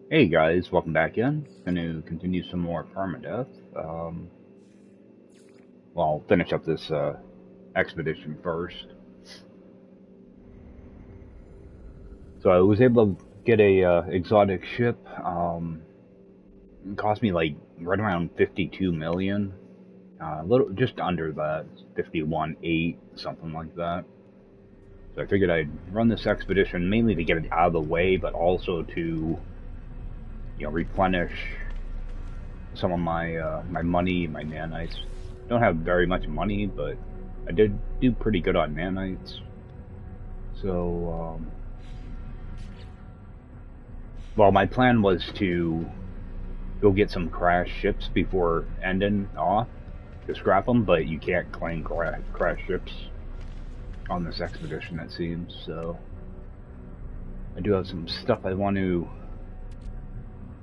Hey guys, welcome back in. Gonna continue some more Permadeath. Well, I'll finish up this expedition first. So I was able to get a exotic ship. It cost me like right around 52 million. A little just under that, 51.8, something like that. So I figured I'd run this expedition mainly to get it out of the way, but also to replenish some of my money, my nanites. Don't have very much money, but I did do pretty good on nanites. So, well, my plan was to go get some crash ships before ending off to scrap them, but you can't claim crash ships on this expedition, it seems. So, I do have some stuff I want to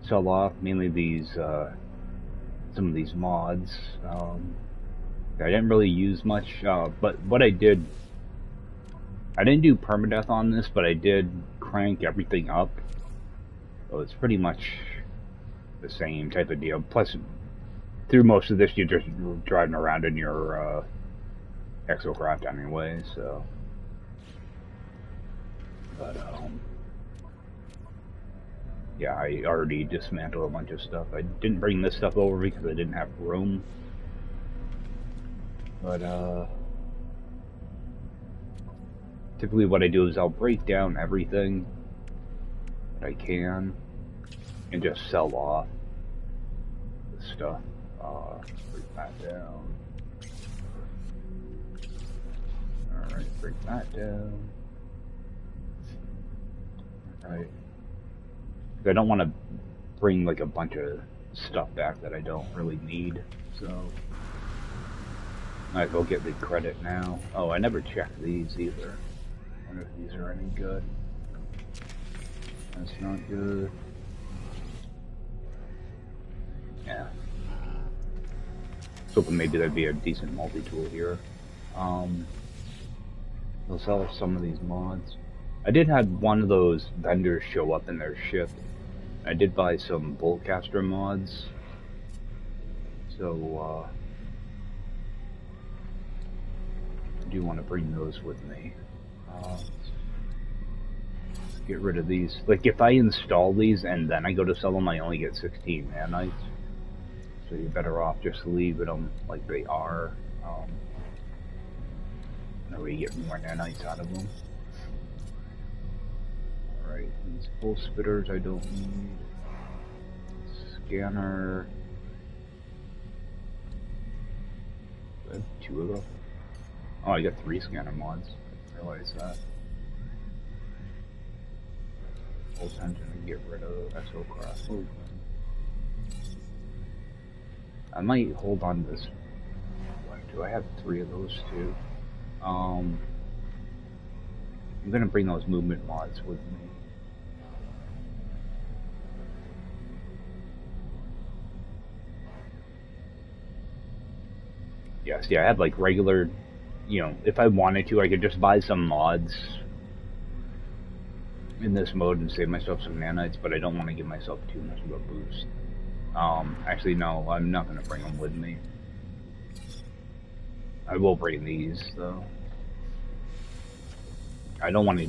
sell off, mainly these some of these mods. I didn't really use much, but what I didn't do permadeath on this, but I did crank everything up. So it's pretty much the same type of deal. Plus, through most of this, you're just driving around in your exocraft anyway, so. But, yeah, I already dismantled a bunch of stuff. I didn't bring this stuff over because I didn't have room. But, typically what I do is I'll break down everything that I can and just sell off the stuff. Break that down. Alright, break that down. Alright. I don't want to bring like a bunch of stuff back that I don't really need, so might as well get the credit now. Oh, I never checked these either. I wonder if these are any good. That's not good. Yeah. So maybe that'd be a decent multi-tool here. They'll sell some of these mods. I did have one of those vendors show up in their ship. I did buy some Boltcaster mods. So, I do want to bring those with me. Get rid of these. Like, if I install these and then I go to sell them, I only get 16 nanites. So you're better off just leaving them like they are. That way you get more nanites out of them. Alright, these full spitters I don't need. Scanner. I have 2 of them. Oh, I got 3 scanner mods. I didn't realize that. Pulse engine and get rid of exocraft. Oh. I might hold on to this. Do I have 3 of those too? I'm gonna bring those movement mods with me. Yes, yeah, I have like regular, if I wanted to, I could just buy some mods in this mode and save myself some nanites, but I don't want to give myself too much of a boost. Actually, no, I'm not going to bring them with me. I will bring these, though. I don't want to,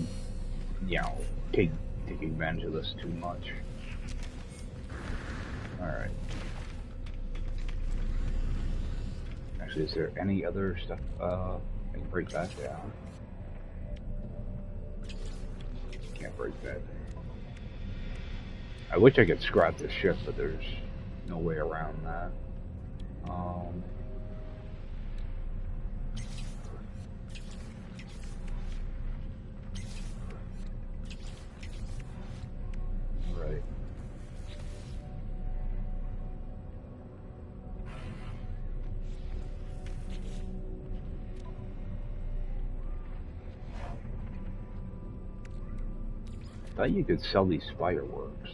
take advantage of this too much. Alright. Actually, is there any other stuff? I can break that down. Can't break that. I wish I could scrap this ship, but there's no way around that. Right. I thought you could sell these fireworks.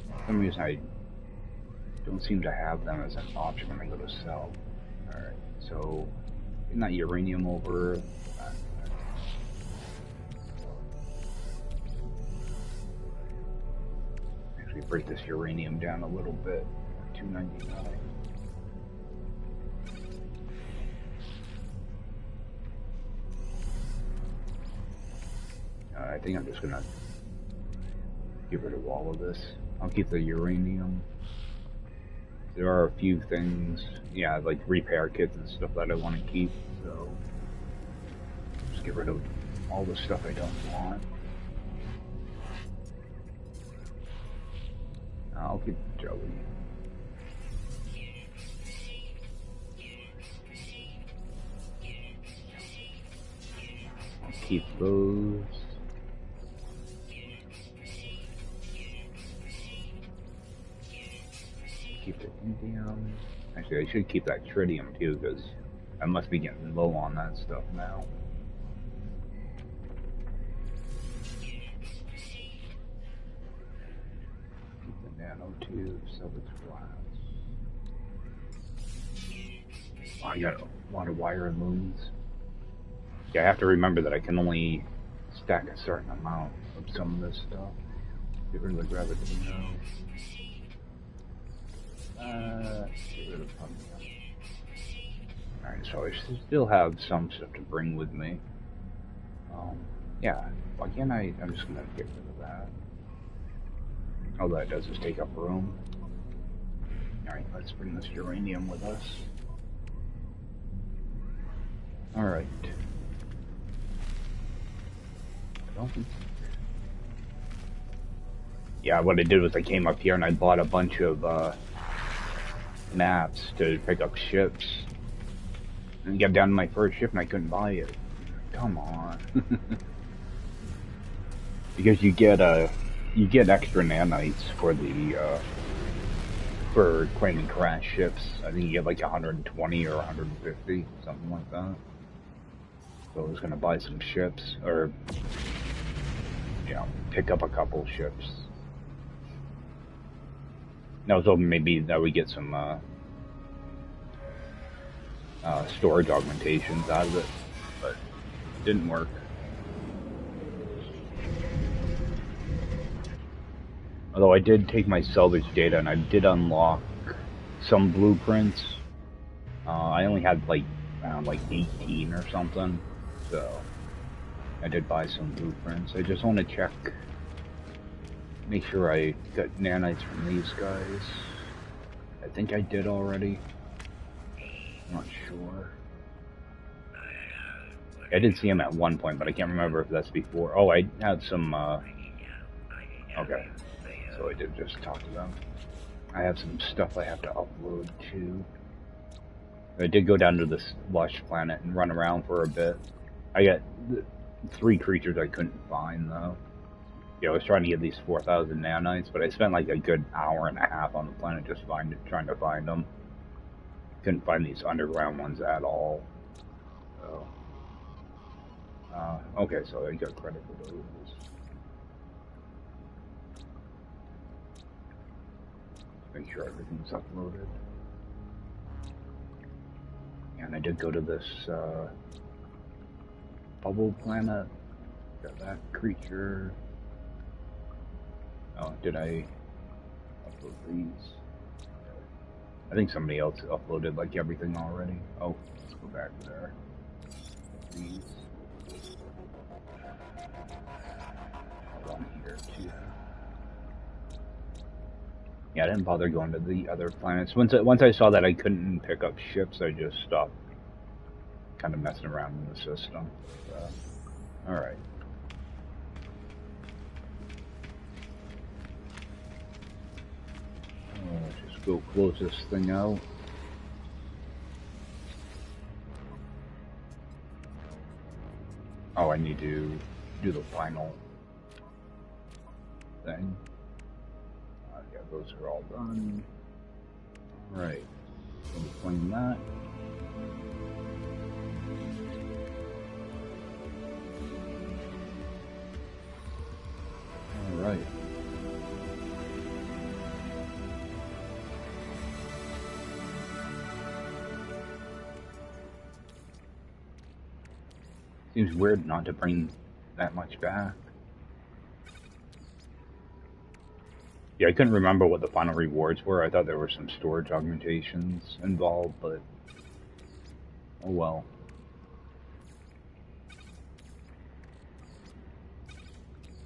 For some reason I don't seem to have them as an option when I go to sell. Alright, so getting that uranium over. actually break this uranium down a little bit. 299. I think I'm just gonna get rid of all of this. I'll keep the uranium. There are a few things, yeah, like repair kits and stuff that I want to keep, so just get rid of all the stuff I don't want. I'll keep jelly. I'll keep those. Keep the indium. Actually, I should keep that tritium too, because I must be getting low on that stuff now. Keep the nanotubes, salvage glass. Oh, I got a lot of wire moons. Yeah, I have to remember that I can only stack a certain amount of some of this stuff. Get rid of the gravitino. Get rid of pumpkin. Alright, so I still have some stuff to bring with me. Yeah, why can't I'm just gonna get rid of that. All that does is take up room. Alright, let's bring this uranium with us. Alright. Yeah, what I did was I came up here and I bought a bunch of maps to pick up ships. And I got down to my first ship and I couldn't buy it. Come on. Because you get extra nanites for the for claiming crash ships. I think you get like 120 or 150, something like that. So I was gonna buy some ships, or pick up a couple ships. I was hoping maybe that we get some storage augmentations out of it, but it didn't work. Although I did take my salvage data and I did unlock some blueprints. I only had like around like 18 or something, so I did buy some blueprints. I just want to check, make sure I got nanites from these guys. I think I did already. I'm not sure. I did see him at one point, but I can't remember if that's before. Oh, I had some, okay. So I did just talk to them. I have some stuff I have to upload too. I did go down to this lush planet and run around for a bit. I got 3 creatures I couldn't find though. I was trying to get these 4,000 nanites, but I spent like a good hour and a half on the planet just trying to find them. Couldn't find these underground ones at all. So, okay, so I got credit for those. Make sure everything's uploaded. And I did go to this bubble planet. Got that creature. Oh, did I upload these? I think somebody else uploaded like everything already. Oh, let's go back there. These. On here too. Yeah, I didn't bother going to the other planets. Once I saw that I couldn't pick up ships, I just stopped kind of messing around in the system. Alright. Just go close this thing out. Oh, I need to do the final thing. Yeah, those are all done. Alright, so we'll claim that. Alright. Seems weird not to bring that much back. Yeah, I couldn't remember what the final rewards were. I thought there were some storage augmentations involved, but oh well.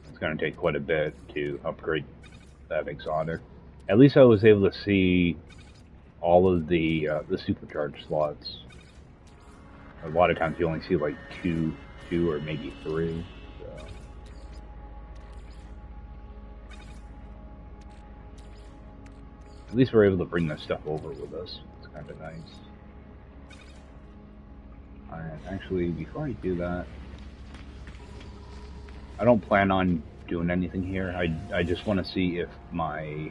It's going to take quite a bit to upgrade that exotic. At least I was able to see all of the supercharged slots. A lot of times you only see like two or maybe three. So. At least we're able to bring this stuff over with us. It's kind of nice. Alright, actually, before I do that, I don't plan on doing anything here. I just want to see if my...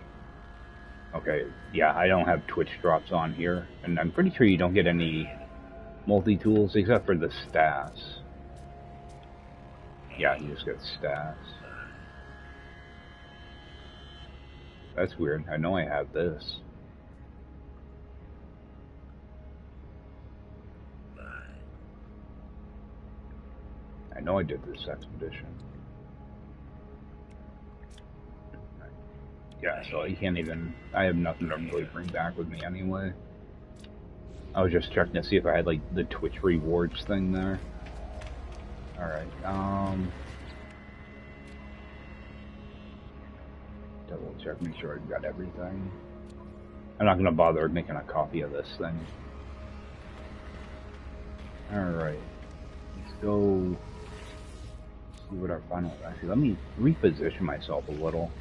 Okay, yeah, I don't have Twitch drops on here. And I'm pretty sure you don't get any multi-tools except for the stats. Yeah, you just get stats. That's weird. I know I have this. I know I did this expedition. Yeah, so I can't even... I have nothing to really bring back with me anyway. I was just checking to see if I had, like, the Twitch rewards thing there. Alright, double check, make sure I've got everything. I'm not gonna bother making a copy of this thing. Alright, let's go see what our final... Actually, let me reposition myself a little.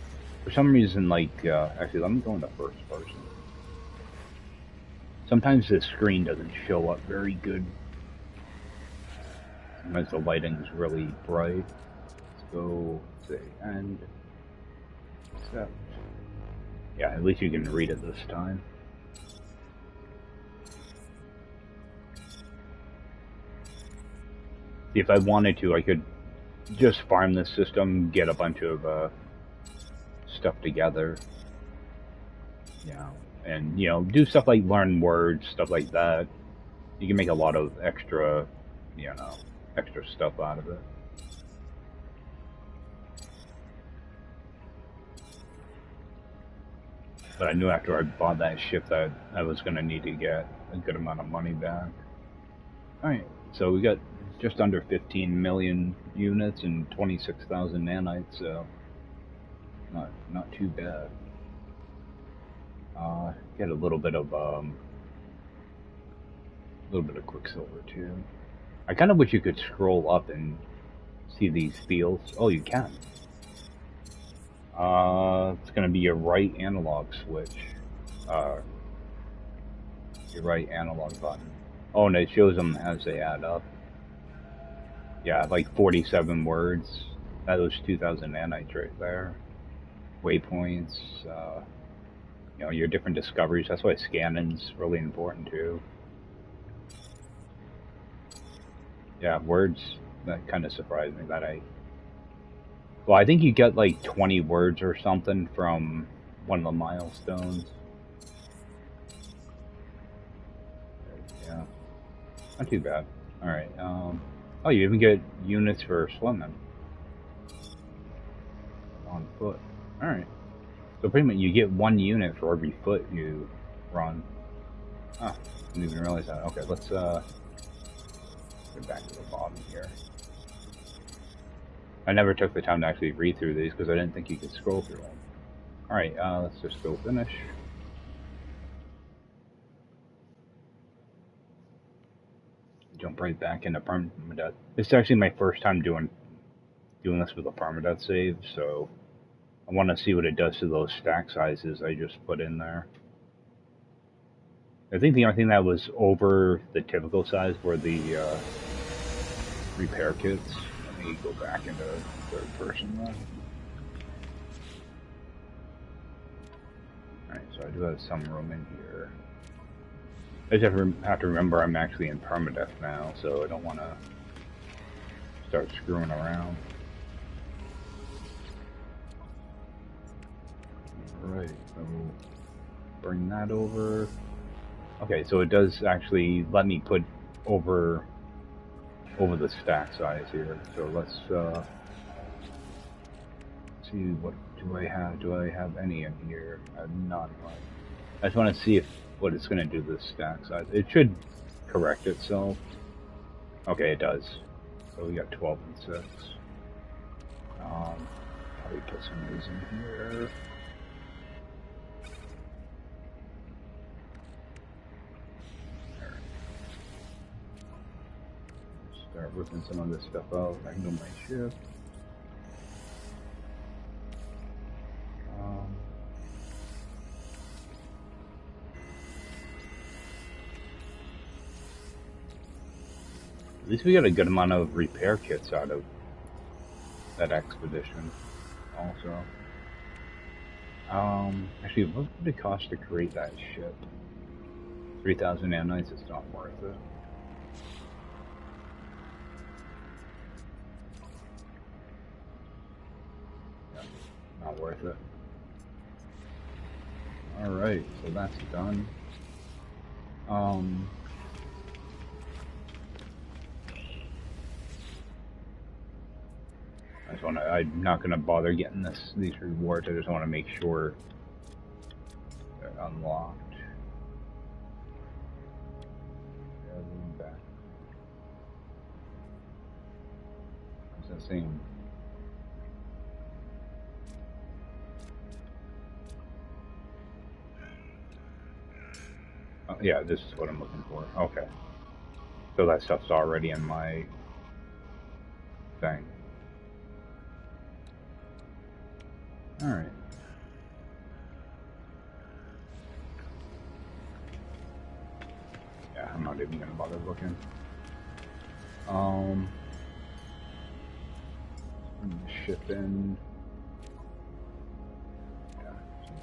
For some reason, like, actually, let me go into first person. Sometimes this screen doesn't show up very good. Sometimes the lighting's really bright. Let's go, say, and accept. Yeah, at least you can read it this time. See, if I wanted to, I could just farm this system, get a bunch of stuff together. Yeah, and, you know, do stuff like learn words, stuff like that. You can make a lot of extra, you know, extra stuff out of it. But I knew after I bought that ship that I was going to need to get a good amount of money back. Alright, so we got just under 15 million units and 26,000 nanites, so not too bad. Get a little bit of quicksilver too. I kind of wish you could scroll up and see these fields. Oh, you can. It's gonna be your right analog switch. Your right analog button. Oh, and it shows them as they add up. Yeah, like 47 words. That was 2,000 nanites right there. Waypoints, you know, your different discoveries. That's why scanning's really important too. Yeah, words, that kind of surprised me that well, I think you get like 20 words or something from one of the milestones. Yeah, not too bad. Alright, oh, you even get units for swimming. On foot. Alright. So pretty much you get 1 unit for every foot you run. Ah, didn't even realize that. Okay, let's get back to the bottom here. I never took the time to actually read through these because I didn't think you could scroll through them. Alright, let's just go finish. Jump right back into Permadeath. This is actually my first time doing this with a Permadeath save, so I want to see what it does to those stack sizes I just put in there. I think the only thing that was over the typical size were the repair kits. Let me go back into third person then. Alright, so I do have some room in here. I just have to remember I'm actually in Permadeath now, so I don't want to start screwing around. Alright, so bring that over. Okay, so it does actually let me put over the stack size here. So let's see, what do I have? Do I have any in here? Not much. I just want to see if what it's going to do to the stack size. It should correct itself. Okay, it does. So we got 12 and 6. Probably put some of these in here. Start ripping some of this stuff out. I can do my ship. At least we got a good amount of repair kits out of that expedition, also. Actually, what would it cost to create that ship? 3,000 nanites is not worth it. Yeah, not worth it. Alright, so that's done. I'm not gonna bother getting these rewards. I just want to make sure they're unlocked. Back. What's that saying? Oh, yeah, this is what I'm looking for. Okay. So that stuff's already in my thing. Alright. Yeah, I'm not even gonna bother looking. Ship in.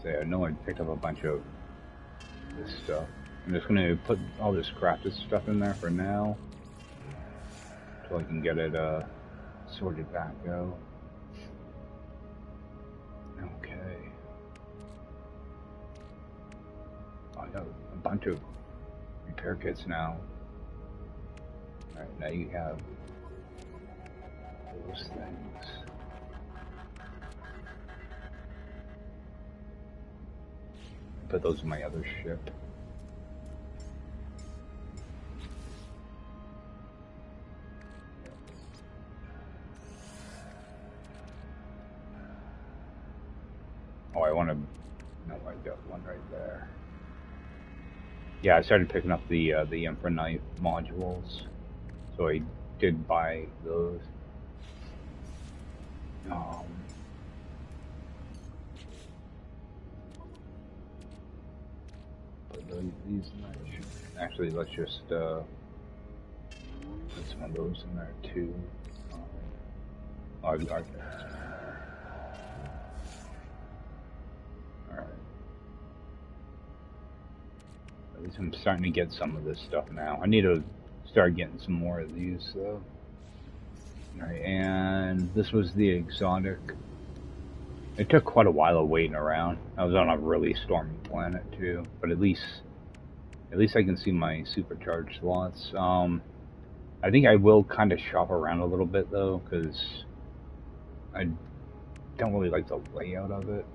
Yeah, I know I picked up a bunch of this stuff. I'm just gonna put all this crafted stuff in there for now, so I can get it sorted back out. Okay. I got a bunch of repair kits now. Alright, now you have those things. Put those in my other ship. Oh, I want to. No, I got one right there. Yeah, I started picking up the Infranite modules, so I did buy those. Put these in there. Actually, let's just put some of those in there too. Alright. At least I'm starting to get some of this stuff now. I need to start getting some more of these though. Alright, and this was the exotic. It took quite a while of waiting around. I was on a really stormy planet too, but at least I can see my supercharged slots. I think I will kind of shop around a little bit though, because I don't really like the layout of it.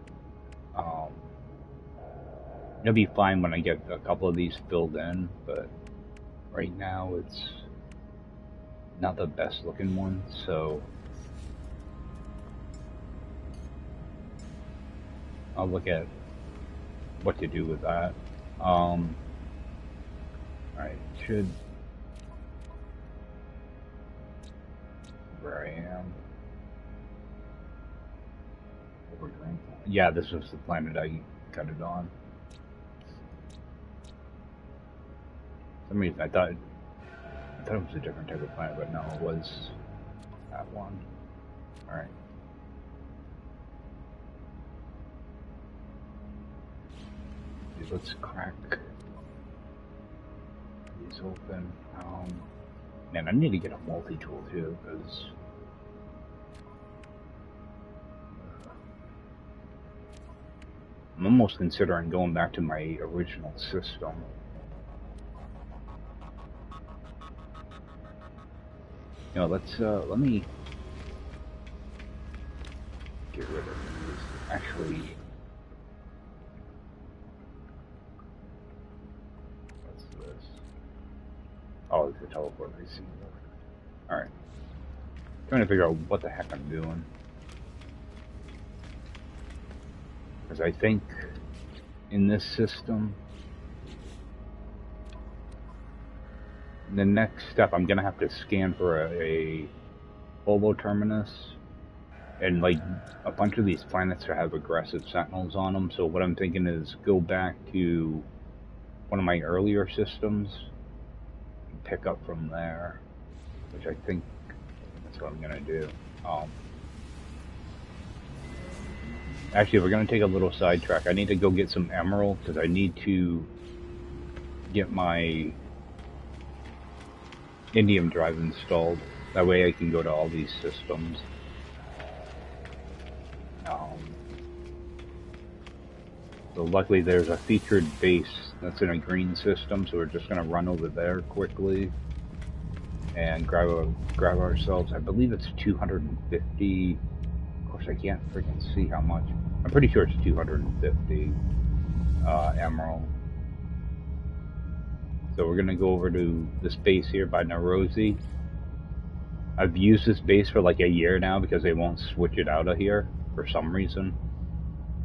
It'll be fine when I get a couple of these filled in, but right now it's not the best looking one, so I'll look at what to do with that. Alright, should... where I am. Yeah, this was the planet I got it on. For some reason I thought it was a different type of planet, but no, it was that one. Alright. Let's crack these open. Man, I need to get a multi-tool too, because I'm almost considering going back to my original system. You know, let me get rid rid of these. Actually, what's this? Oh, it's a teleport receiver. Alright. Trying to figure out what the heck I'm doing. Because I think in this system, the next step, I'm gonna have to scan for a Holo terminus, and like a bunch of these planets have aggressive sentinels on them. So what I'm thinking is go back to one of my earlier systems and pick up from there, which I think that's what I'm gonna do. Actually, we're gonna take a little sidetrack. I need to go get some emerald because I need to get my indium drive installed. That way I can go to all these systems. So luckily there's a featured base that's in a green system, so we're just going to run over there quickly and grab ourselves, I believe it's 250, of course I can't freaking see how much. I'm pretty sure it's 250 emerald. So we're going to go over to this base here by Narosi. I've used this base for like a year now because they won't switch it out of here for some reason.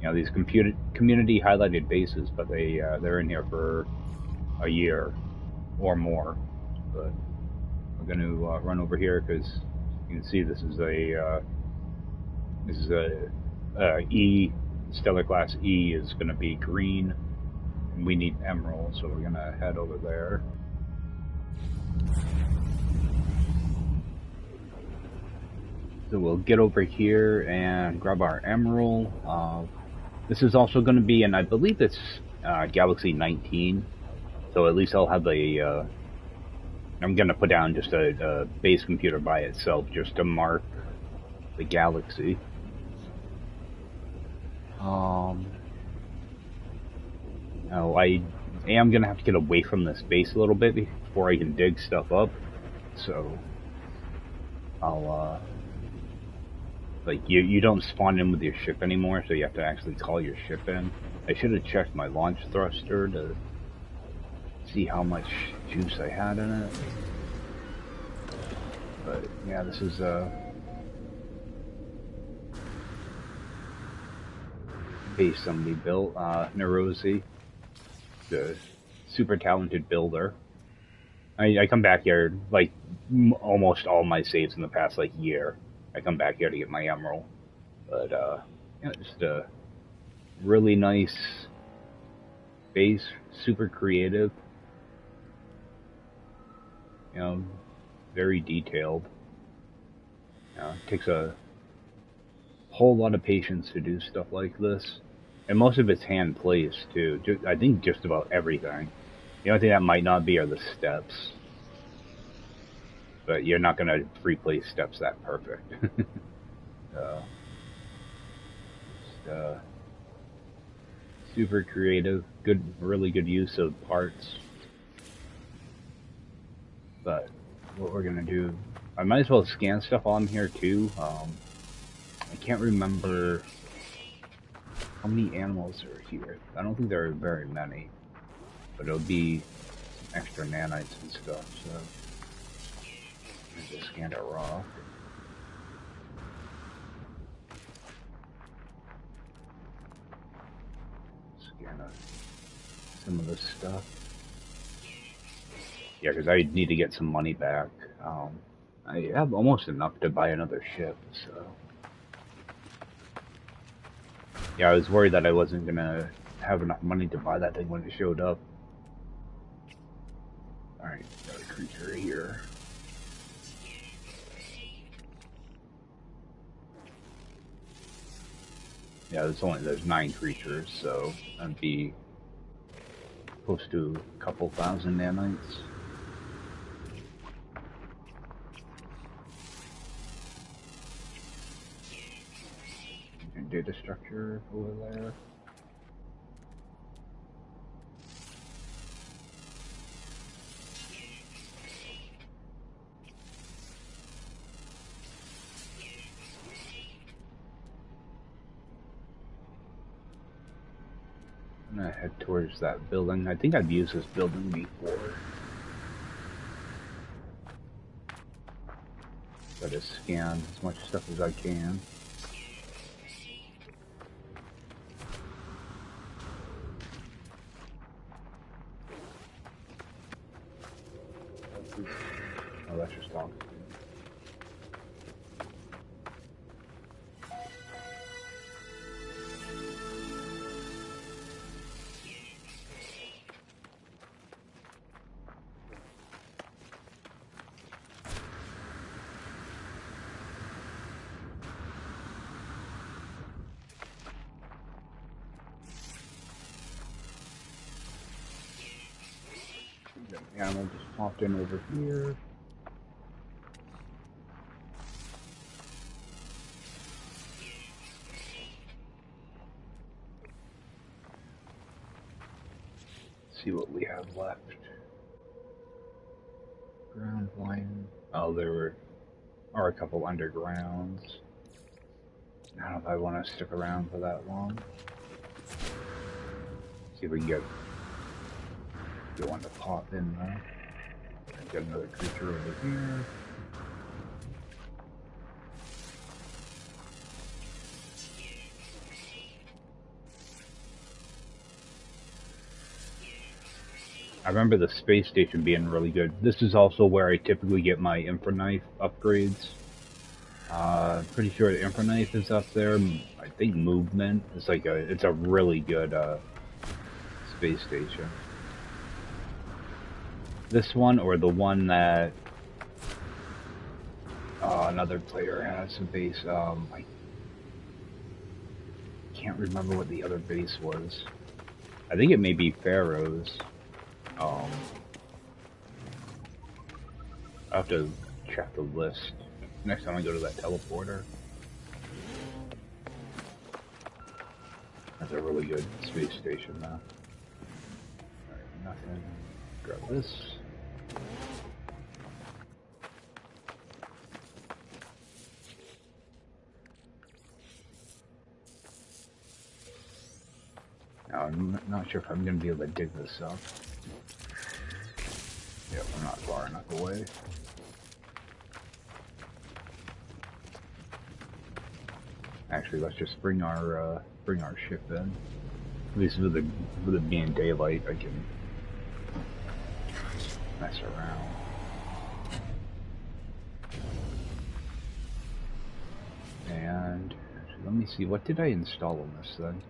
You know, these community highlighted bases, but they're in here for a year or more. But we're going to run over here because you can see this is a E, stellar class E is going to be green, and we need emerald, so we're going to head over there. So we'll get over here and grab our emerald. This is also going to be, and I believe it's Galaxy 19. So at least I'll have a. I'm going to put down just a base computer by itself just to mark the galaxy. Now I am going to have to get away from this base a little bit before I can dig stuff up. So I'll. Like, you don't spawn in with your ship anymore, so you have to actually call your ship in. I should have checked my launch thruster to see how much juice I had in it. But, yeah, this is, base somebody built, Narosi, the super talented builder. I come back here, like, almost all my saves in the past, like, year. I come back here to get my emerald, but yeah, just a really nice base, super creative, you know, very detailed. You know, it takes a whole lot of patience to do stuff like this, and most of it's hand placed too. I think just about everything. The only thing that might not be are the steps. But you're not going to replace steps that perfect. Super creative, really good use of parts. But what we're going to do, I might as well scan stuff while I'm here too. I can't remember how many animals are here. I don't think there are very many, but it'll be extra nanites and stuff, so. Just scanned a rock. Scan some of this stuff. Yeah, because I need to get some money back. I have almost enough to buy another ship, so. Yeah, I was worried that I wasn't gonna have enough money to buy that thing when it showed up. Alright, got a creature here. Yeah, there's 9 creatures, so that'd be close to a couple thousand nanites. And data structure over there. I'm gonna head towards that building. I think I've used this building before. Try to scan as much stuff as I can. Oh, that's just talk. The animal just popped in over here. See what we have left. Ground line. Oh, there are a couple undergrounds. I don't know if I want to stick around for that long. See if we can get one to pop in there. Get another creature over here. I remember the space station being really good. This is also where I typically get my infra knife upgrades. Pretty sure the infra knife is up there. I think movement. It's a really good space station. This one or the one that another player has a base. I can't remember what the other base was. I think it may be Pharaoh's. I'll have to check the list next time I go to that teleporter. That's a really good space station now. Alright, nothing. Grab this. Now, I'm not sure if I'm going to be able to dig this up. Yep, I'm not far enough away. Actually, let's just bring our ship in. At least with it being daylight, I can mess around. And actually, let me see, what did I install on this thing?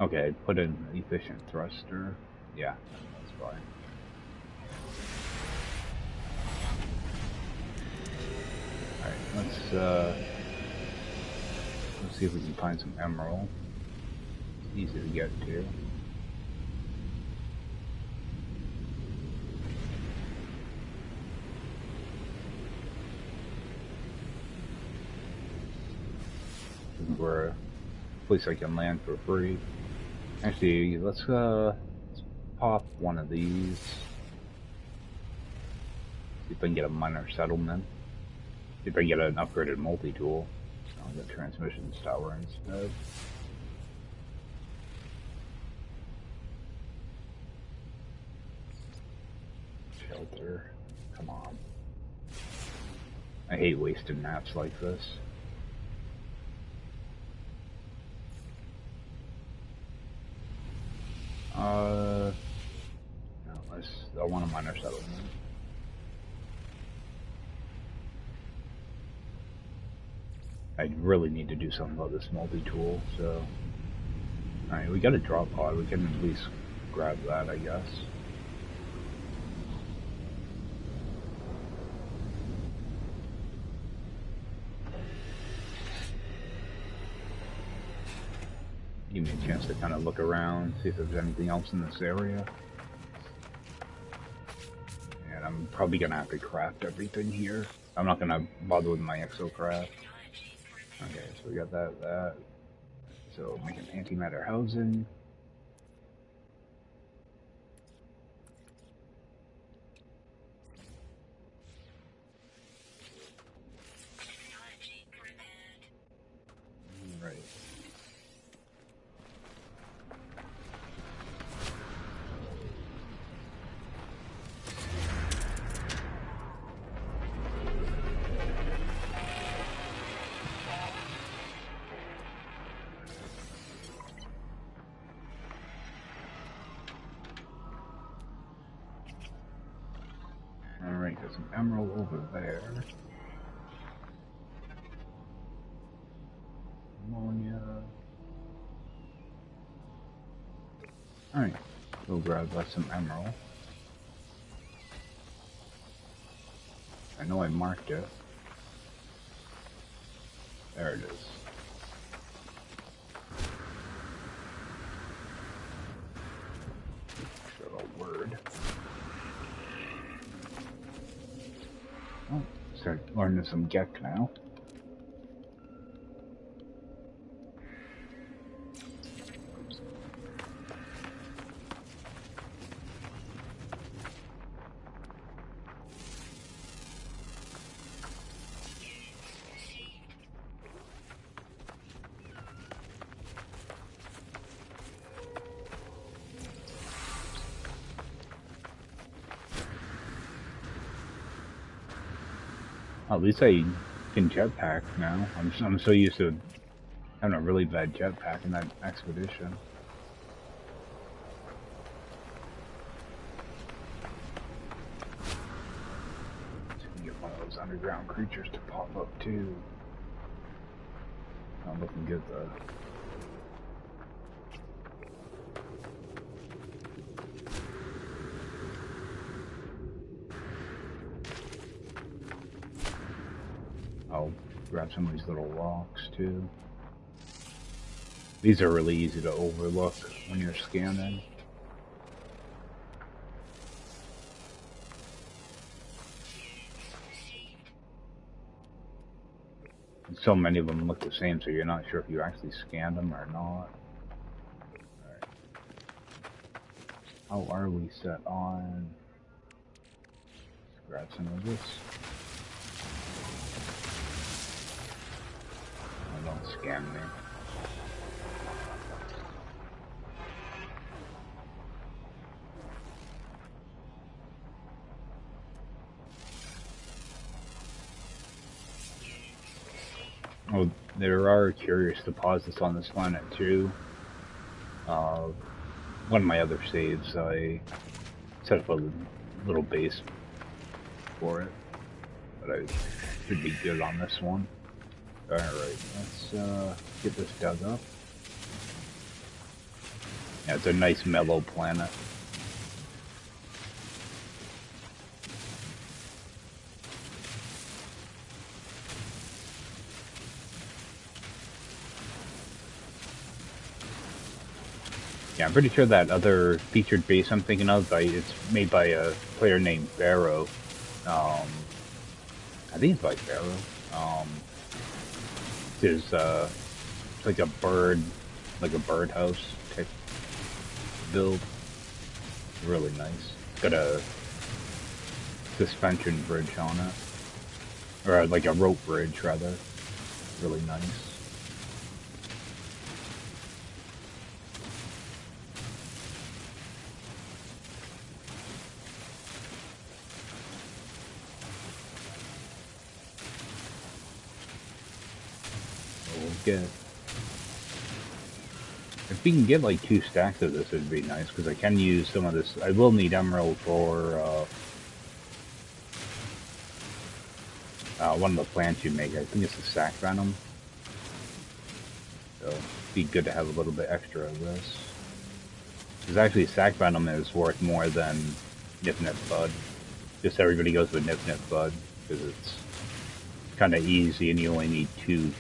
Okay, I put in efficient thruster. Yeah, that's fine. Alright, let's see if we can find some emerald. It's easy to get to. We're a place I can land for free. Actually, let's pop one of these. See if I can get a minor settlement. See if I can get an upgraded multi-tool. I'll get transmissions tower instead. Shelter. Come on. I hate wasting maps like this. No, I want a minor settlement. I really need to do something about this multi-tool, so... Alright, we got a drop pod, we can at least grab that, I guess. Give me a chance to kind of look around, see if there's anything else in this area. And I'm probably gonna have to craft everything here. I'm not gonna bother with my exocraft. Okay, so we got that. So make an antimatter housing. Right. some emerald over there. Ammonia. Alright, go grab us some emerald. I know I marked it. There it is. Show a word. Oh, start learning some Gek now. At least I can jetpack now. I'm so used to having a really bad jetpack in that expedition. Just get one of those underground creatures to pop up too. Not looking good though. I'll grab some of these little rocks too. These are really easy to overlook when you're scanning. And so many of them look the same, so you're not sure if you actually scanned them or not. Alright. How are we set on? Let's grab some of this. Don't scam me. Oh, there are curious deposits on this planet too. One of my other saves, I set up a little base for it, but I should be good on this one. Alright, let's get this dug up. Yeah, it's a nice mellow planet. Yeah, I'm pretty sure that other featured base I'm thinking of, it's made by a player named Barrow. I think it's by Barrow. It's like a birdhouse type build. Really nice. It's got a suspension bridge on it, or like a rope bridge rather. Really nice. If we can get like 2 stacks of this, it'd be nice, because I can use some of this. I will need emerald for one of the plants you make. I think it's the sac venom. So it'd be good to have a little bit extra of this. Because actually sac venom is worth more than nip bud. Just everybody goes with nip bud, because it's kind of easy and you only need two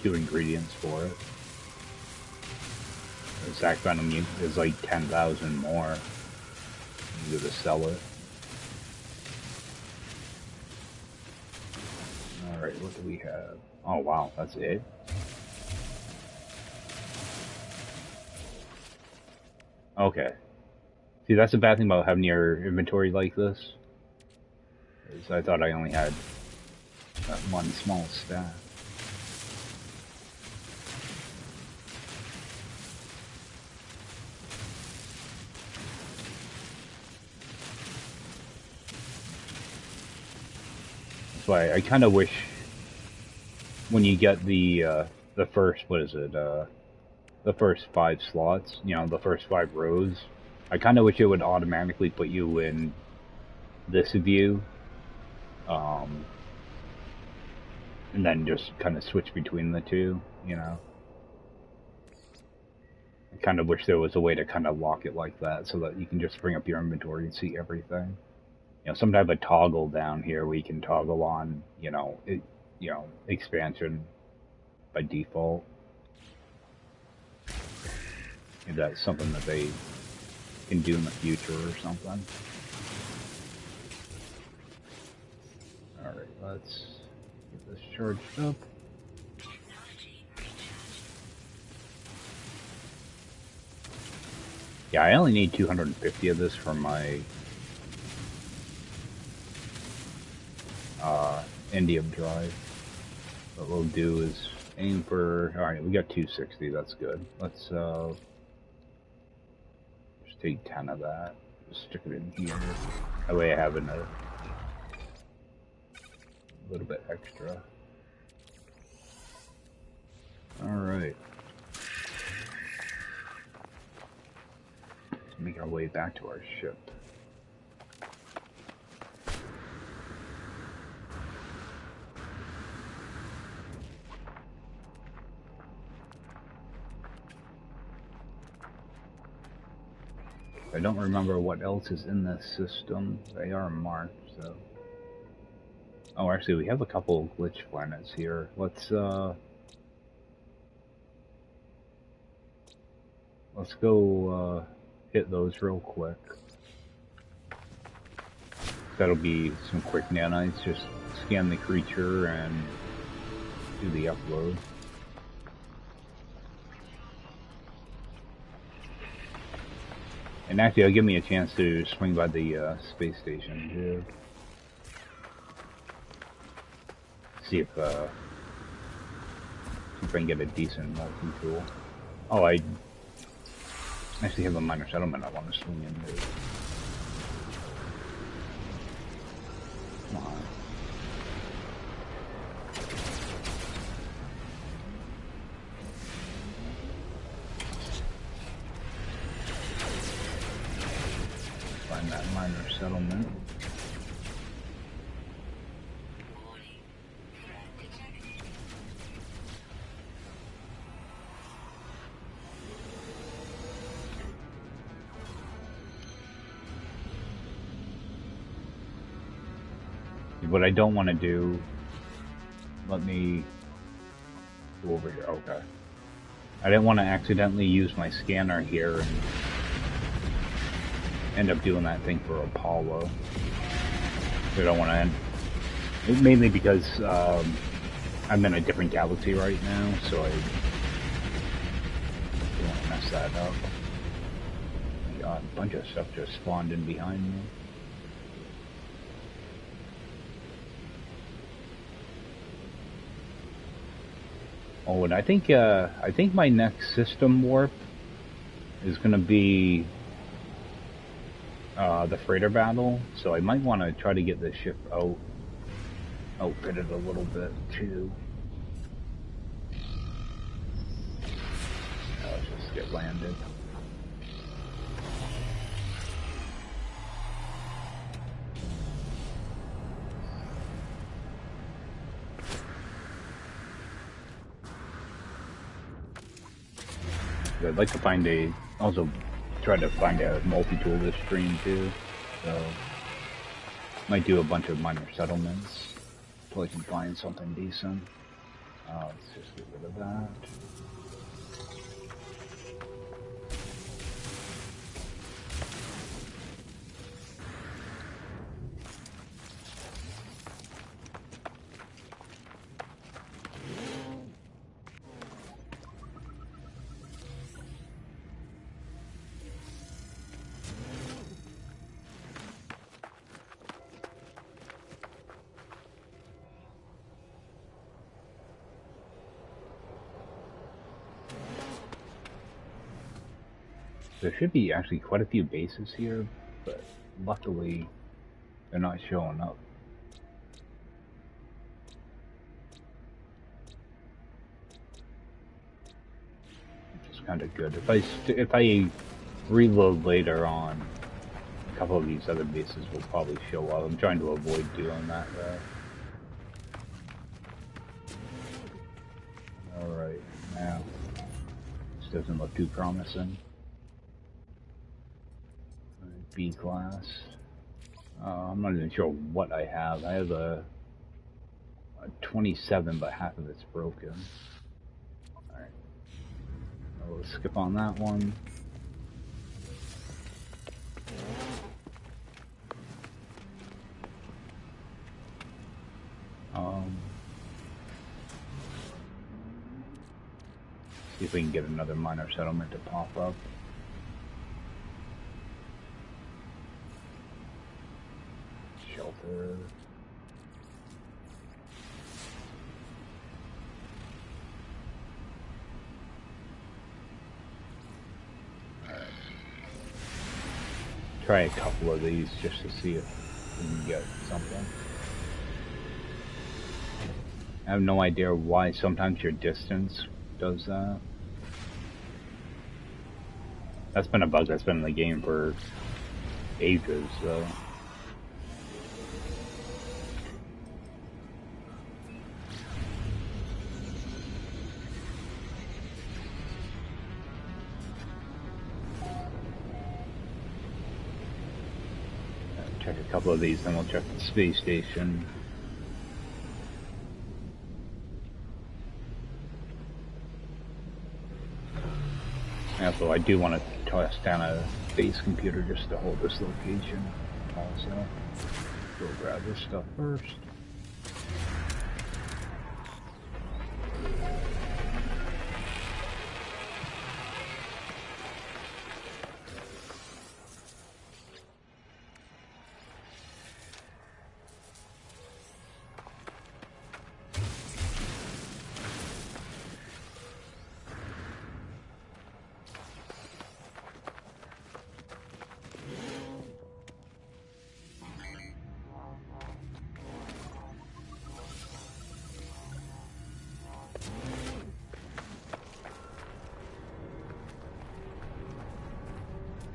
ingredients for it. The sac venom is like 10,000 more. You go to sell it. Alright, what do we have? Oh wow, that's it? Okay. See, that's the bad thing about having your inventory like this. Is I thought I only had that one small stack. That's why I kind of wish when you get the first, what is it, the first 5 slots, you know, the first 5 rows, I kind of wish it would automatically put you in this view, And then just kind of switch between the two, you know. I kind of wish there was a way to kind of lock it like that so that you can just bring up your inventory and see everything. You know, some type of toggle down here where you can toggle on, expansion by default. If that's something that they can do in the future or something. Alright, let's get this charged up. Yeah, I only need 250 of this for my Indium drive. What we'll do is aim for... Alright, we got 260, that's good. Let's just take 10 of that. Just stick it in here. That way I have a little bit extra. Alright. Let's make our way back to our ship. I don't remember what else is in this system. They are marked, so... Oh, actually, we have a couple of glitch planets here. Let's go hit those real quick. That'll be some quick nanites. Just scan the creature and do the upload. And actually, it'll give me a chance to swing by the space station too. See if I can get a decent multi-tool. Oh, I actually have a minor settlement I want to swing into. Come on. Find that minor settlement. What I don't want to do, let me go over here. Okay. I didn't want to accidentally use my scanner here and end up doing that thing for Apollo. I don't want to end, mainly because I'm in a different galaxy right now, so I don't want to mess that up. Oh my God, a bunch of stuff just spawned in behind me. Oh, and I think my next system warp is going to be the freighter battle, so I might want to try to get the ship outfitted a little bit too. Let's just get landed. I'd like to also try to find a multi-tool this stream too, so might do a bunch of minor settlements until I can find something decent. Let's just get rid of that. There should be actually quite a few bases here, but luckily they're not showing up. Which is kind of good. If I reload later on, A couple of these other bases will probably show up. I'm trying to avoid doing that though. Alright, now, this doesn't look too promising. B class. I'm not even sure what I have. I have a 27, but half of it's broken. Alright. We'll skip on that one. See if we can get another minor settlement to pop up. Shelter. Alright. Try a couple of these just to see if we can get something. I have no idea why sometimes your distance does that. That's been a bug that's been in the game for ages, so. Check a couple of these, then we'll check the space station. Yeah, so I do want to toss down a base computer just to hold this location also. Go grab this stuff first.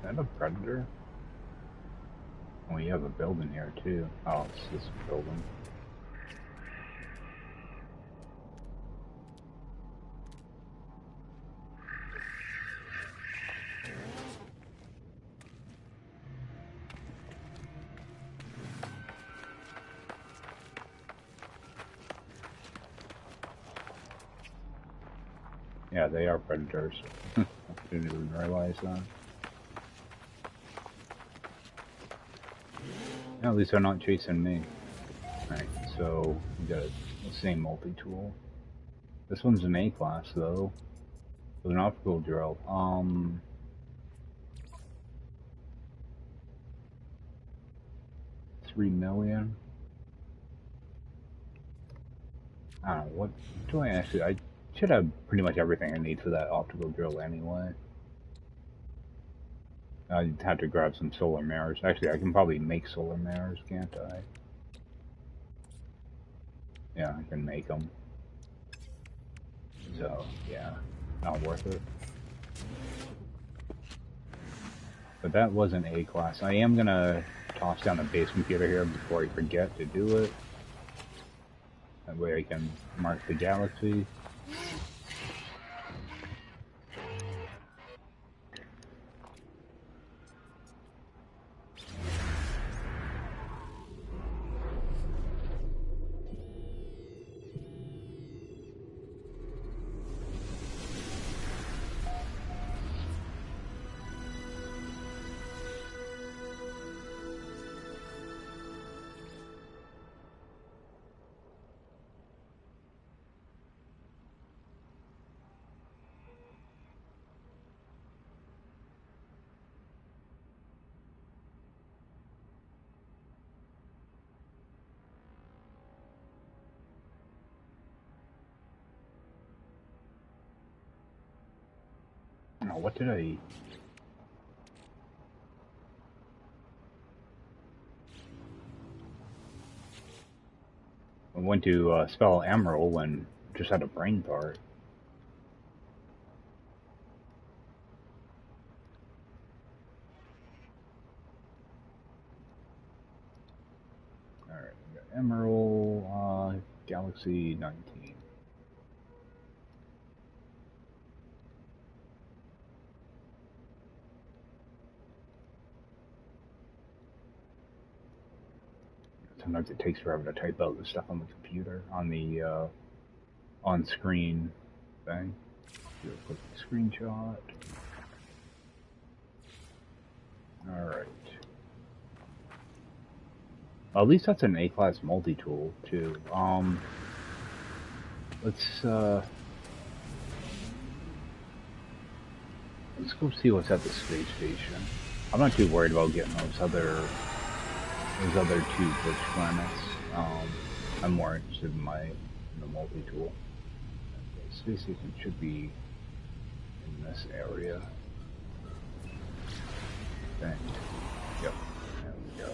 Is that a predator? Oh, you have a building here too. Oh, it's this building. Yeah, they are predators. I didn't even realize that. At least they're not chasing me. Alright, so we got the same multi-tool. This one's an A class though. With an optical drill. 3 million. I don't know, what do I actually, I should have pretty much everything I need for that optical drill anyway. I'd have to grab some solar mirrors. Actually, I can probably make solar mirrors, can't I? Yeah, I can make them. So, yeah, not worth it. But that was an A class. I am gonna toss down the base computer here before I forget to do it. That way I can mark the galaxy. Oh, what did I... I went to spell Emerald and just had a brain fart. Emerald, Galaxy 19. Sometimes it takes forever to type out the stuff on the computer, on the on-screen thing. Do a quick screenshot. Alright. Well, at least that's an A-class multi-tool, too. Let's go see what's at the space station. I'm not too worried about getting those other two glitch planets. I'm more interested in the multi-tool. The space station should be in this area. Yep, there we go.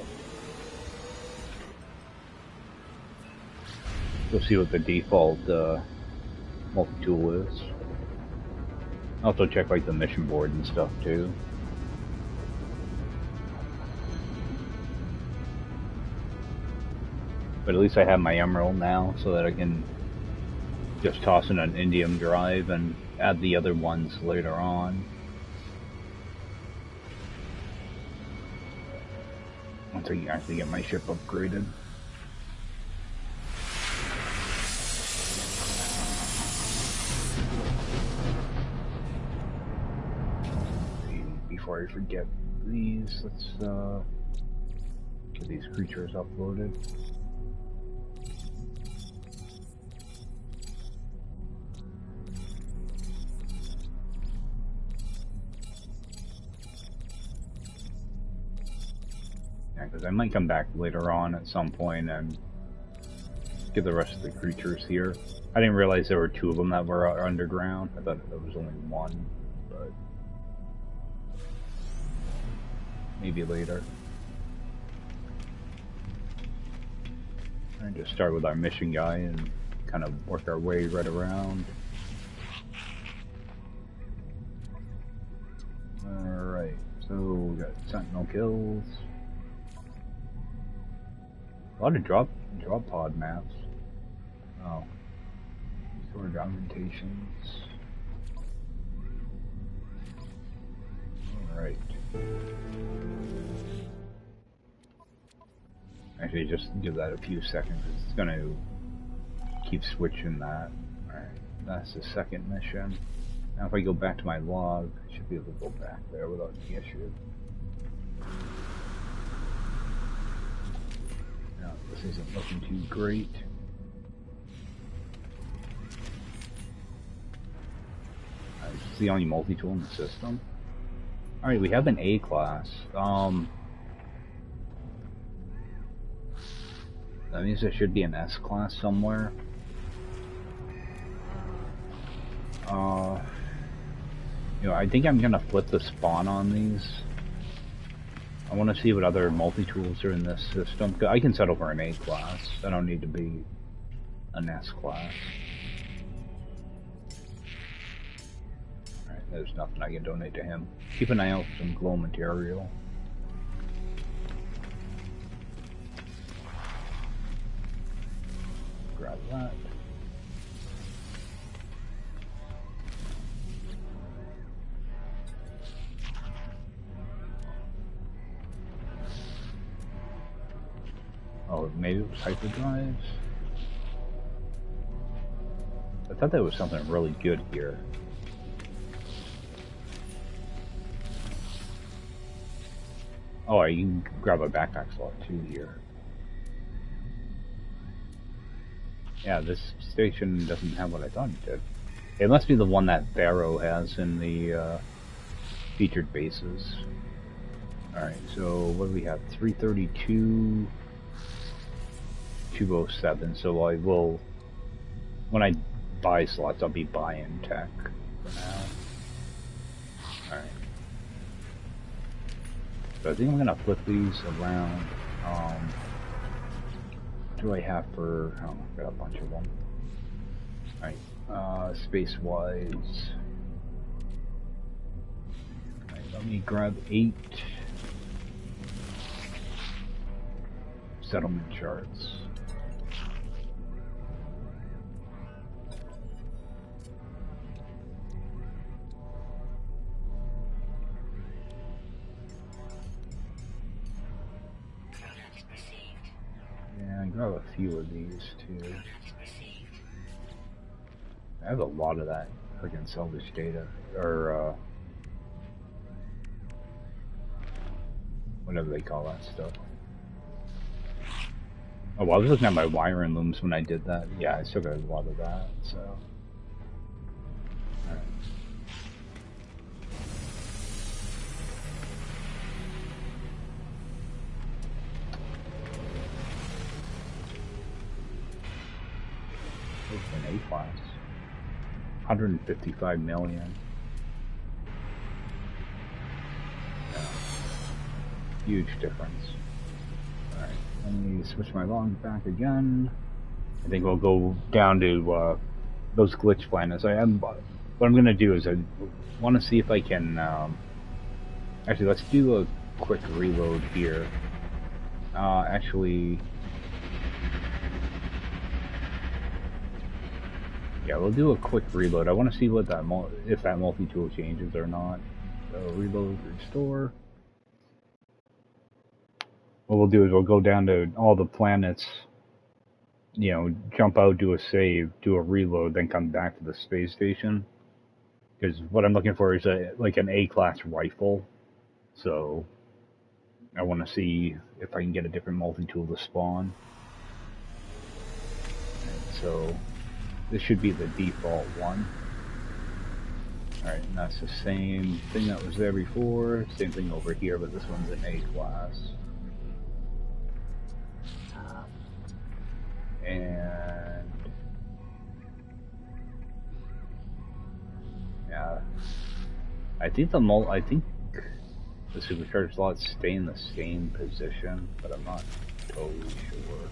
We'll see what the default multi-tool is. Also check like the mission board and stuff too. But at least I have my Emerald now, so that I can just toss in an indium drive and add the other ones later on. Once I actually get my ship upgraded. Before I forget these, let's get these creatures uploaded. Yeah, because I might come back later on at some point and get the rest of the creatures here. I didn't realize there were two of them that were underground. I thought there was only one, but maybe later. And just start with our mission guy and kind of work our way right around. Alright, so we got Sentinel kills. A lot of drop pod maps. Oh. Storage augmentations. Alright. Actually, just give that a few seconds. It's gonna keep switching that. Alright, that's the second mission. Now if I go back to my log, I should be able to go back there without any issue. Now, this isn't looking too great. It's the only multi-tool in the system. Alright, we have an A-class. That means there should be an S-class somewhere. You know, I think I'm gonna flip the spawn on these. I want to see what other multi-tools are in this system. I can settle for an A-class. I don't need to be an S-class. Alright, there's nothing I can donate to him. Keep an eye out for some glow material. Grab that. Oh, maybe it was hyperdrives? I thought there was something really good here. Oh, you can grab a backpack slot too here. Yeah, this station doesn't have what I thought it did. It must be the one that Barrow has in the featured bases. Alright, so what do we have? 332, 207. So I will, when I buy slots, I'll be buying tech for now. Alright. So I think I'm gonna flip these around. What do I have for, oh, I've got a bunch of them. Alright, space-wise. Alright, let me grab 8 settlement charts. grab a few of these too. I have a lot of that freaking salvage data, or whatever they call that stuff. Oh, well, I was looking at my wiring looms when I did that. Yeah, I still got a lot of that, so. Alright. It's an A-class. 155 million. Yeah. Huge difference. Alright, let me switch my log back again. I think we'll go down to those glitch planets. What I'm going to do is I want to see if I can... actually, let's do a quick reload here. Actually... Yeah, we'll do a quick reload. I want to see what that if that multi-tool changes or not. So reload, restore. What we'll do is we'll go down to all the planets, you know, jump out, do a save, do a reload, then come back to the space station. Because what I'm looking for is like an A-class rifle. So I want to see if I can get a different multi-tool to spawn. And so this should be the default one. Alright, and that's the same thing that was there before. Same thing over here, but this one's an A-class. And yeah, I think the supercharged slots stay in the same position, but I'm not totally sure.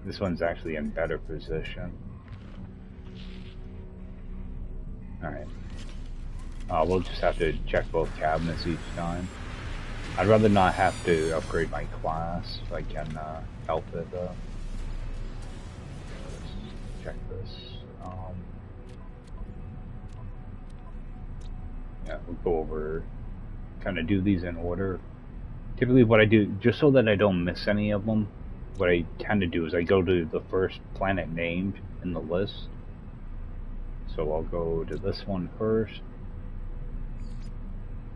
This one's actually in better position. Alright. We'll just have to check both cabinets each time. I'd rather not have to upgrade my class if I can help it. Let's check this. Yeah, we'll go over, kind of do these in order. Typically what I do, just so that I don't miss any of them, what I tend to do is I go to the first planet named in the list. So I'll go to this one first.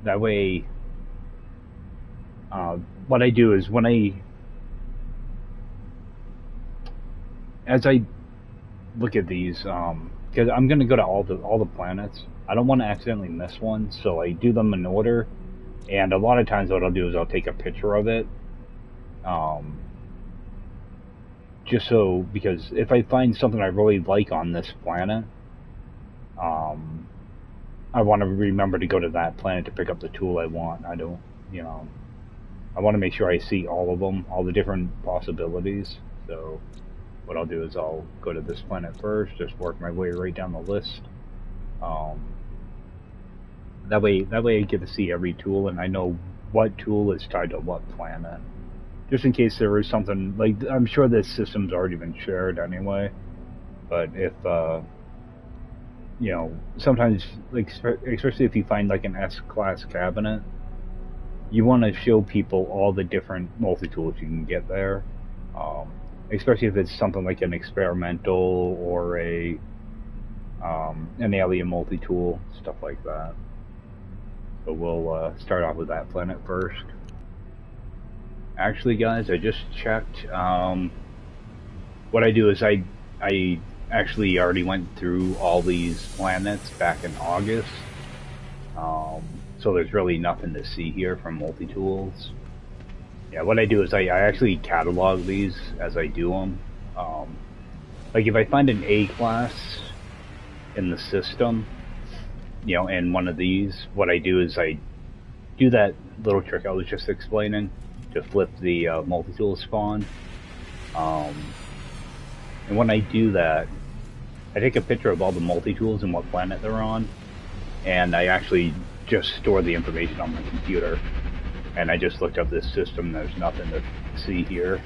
That way, what I do is as I look at these, because I'm going to go to all the planets. I don't want to accidentally miss one, so I do them in order. And a lot of times what I'll do is I'll take a picture of it. Just so, because if I find something I really like on this planet, I want to remember to go to that planet to pick up the tool I want. I don't, you know, I want to make sure I see all of them, all the different possibilities. So what I'll do is I'll go to this planet first, just work my way right down the list. That way I get to see every tool and I know what tool is tied to what planet. Just in case there is something, like, I'm sure this system's already been shared anyway, but if, you know, sometimes, like, especially if you find like an S-class cabinet, you want to show people all the different multi-tools you can get there, especially if it's something like an experimental or an alien multi-tool, stuff like that. So we'll start off with that planet first. Actually, guys, I just checked. What I do is I actually already went through all these planets back in August. So there's really nothing to see here from multi-tools. Yeah, what I do is I actually catalog these as I do them. Like if I find an A-class in the system, you know, in one of these, what I do is I do that little trick I was just explaining to flip the multi-tool spawn. And when I do that, I take a picture of all the multi-tools and what planet they're on, and I actually just store the information on my computer. And I just looked up this system, there's nothing to see here.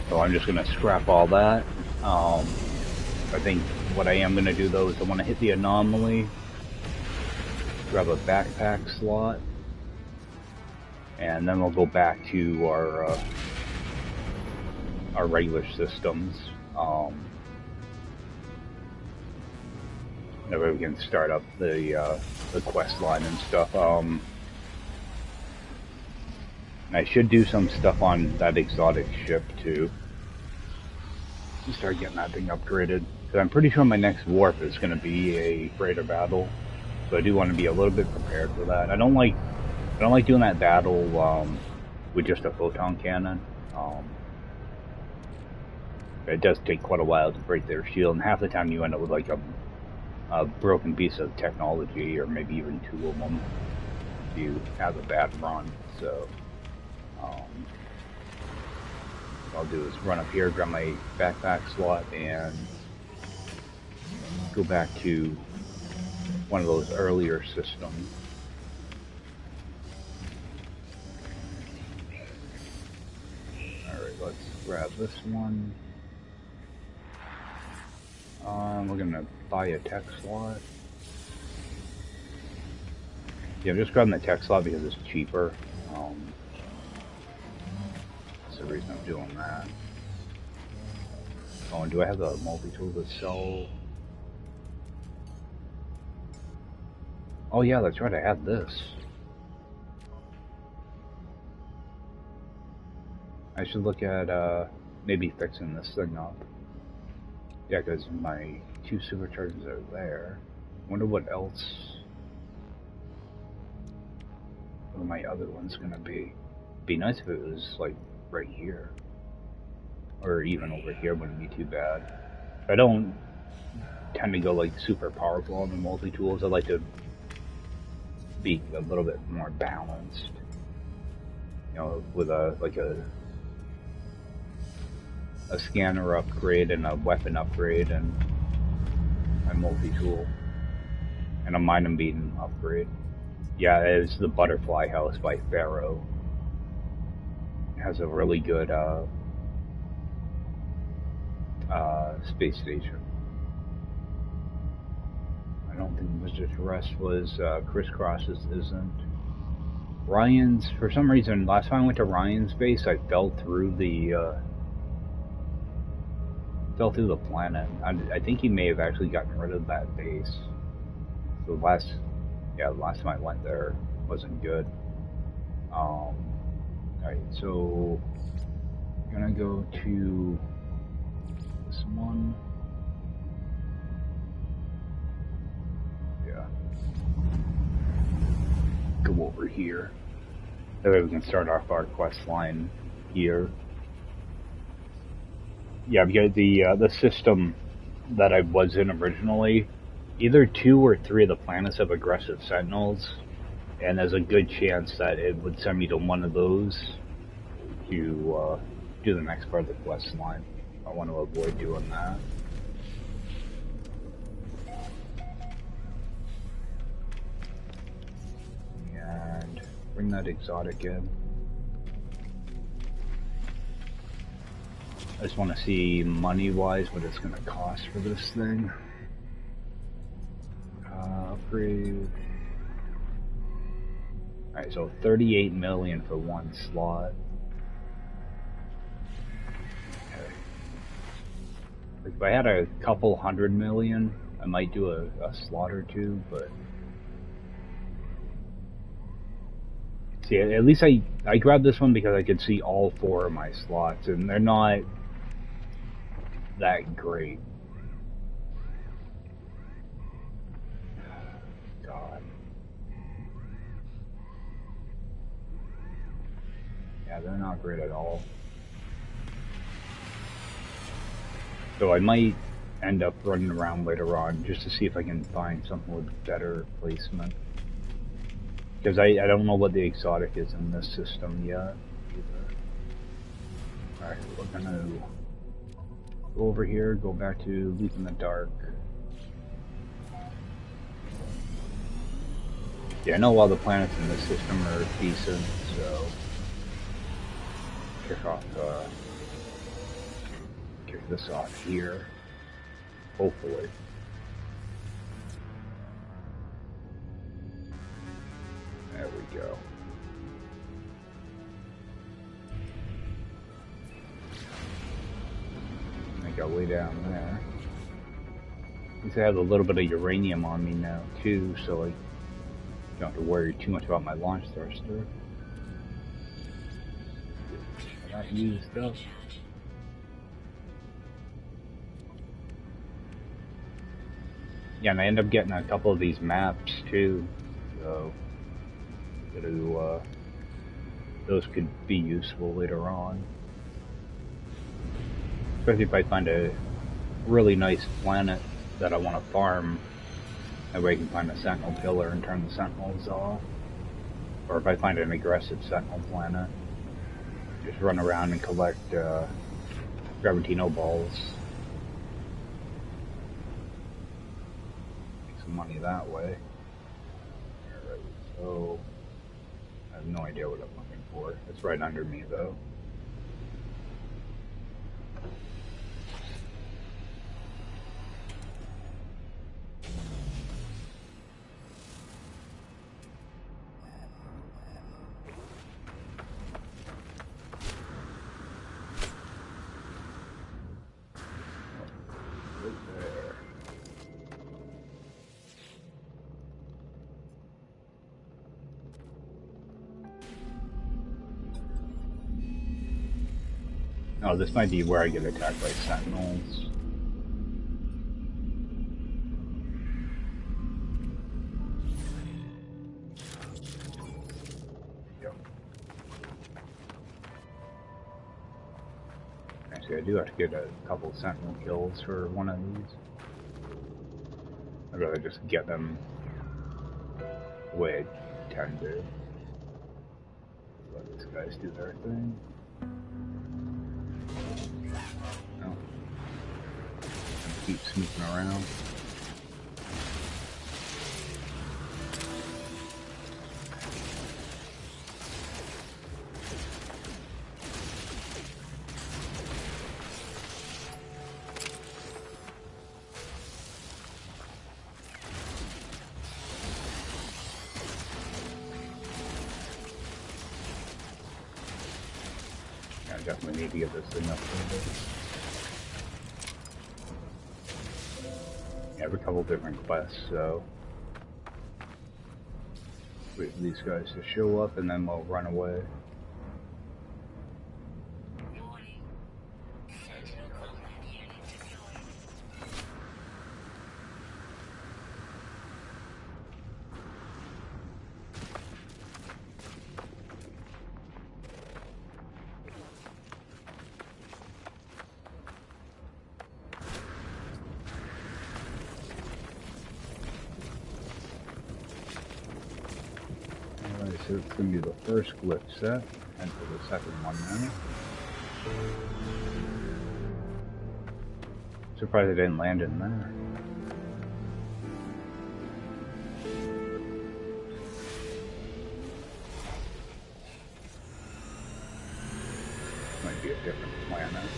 So I'm just going to scrap all that. I think what I am going to do though is I want to hit the anomaly, grab a backpack slot, and then we'll go back to our regular systems. That way we can start up the quest line and stuff. I should do some stuff on that exotic ship too. Start getting that thing upgraded. Because I'm pretty sure my next warp is going to be a freighter battle, so I do want to be a little bit prepared for that. I don't like doing that battle with just a photon cannon. It does take quite a while to break their shield, and half the time you end up with like a broken piece of technology, or maybe even two of them if you have a bad run. So what I'll do is run up here, grab my backpack slot, and go back to one of those earlier systems. Alright, let's grab this one. We're gonna buy a tech slot. Yeah, I'm just grabbing the tech slot because it's cheaper. That's the reason I'm doing that. Oh, and do I have the multi-tool to sell? Oh yeah, that's right, I have this. I should look at maybe fixing this thing up. Yeah, because my two superchargers are there. Wonder what else my other one's gonna be. Be nice if it was like right here, or even over here wouldn't be too bad. I don't tend to go like super powerful on the multi-tools. I like to be a little bit more balanced, you know, with a scanner upgrade and a weapon upgrade and a multi-tool and a mine and beam upgrade. Yeah, it's the Butterfly House by Pharaoh. It has a really good space station. I don't think Visitor's Rest was. Crisscrosses isn't. Ryan's, for some reason, last time I went to Ryan's base, I fell through the planet. I think he may have actually gotten rid of that base. The last time I went there wasn't good. Alright, so I'm gonna go to this one. Yeah. Go over here. That way we can start off our quest line here. Yeah, because the system that I was in originally, either 2 or 3 of the planets have aggressive sentinels, and there's a good chance that it would send me to one of those to do the next part of the quest line. I want to avoid doing that. And bring that exotic in. I just want to see money-wise what it's going to cost for this thing. Upgrade. Alright, so 38 million for one slot. Okay. If I had a couple 100 million, I might do a slot or two, but... See, at least I grabbed this one because I could see all 4 of my slots, and they're not that great. God. Yeah, they're not great at all. So I might end up running around later on just to see if I can find something with better placement. Because I don't know what the exotic is in this system yet either. Alright, we're gonna go over here, go back to Leap in the Dark. Yeah, I know all the planets in this system are decent, so kick this off here, hopefully. There we go. go way down there. At least I have a little bit of uranium on me now too, so I don't have to worry too much about my launch thruster. I got used up. Yeah, and I end up getting a couple of these maps too, so those could be useful later on. Especially if I find a really nice planet that I want to farm, that way I can find a sentinel killer and turn the sentinels off. Or if I find an aggressive sentinel planet, just run around and collect gravitino balls. Make some money that way. Alright, so I have no idea what I'm looking for. It's right under me though. Oh, this might be where I get attacked by sentinels. Yep. Actually, I do have to get a couple sentinel kills for one of these. I'd rather just get them the way I tend to. Let these guys do their thing. No. Keep sneaking around. I definitely need to get this thing up a little bit. Yeah, every couple different quests, so wait for these guys to show up and then we'll run away. So it's going to be the first glyph set, and for the second one now. Surprised I didn't land in there. Might be a different planet.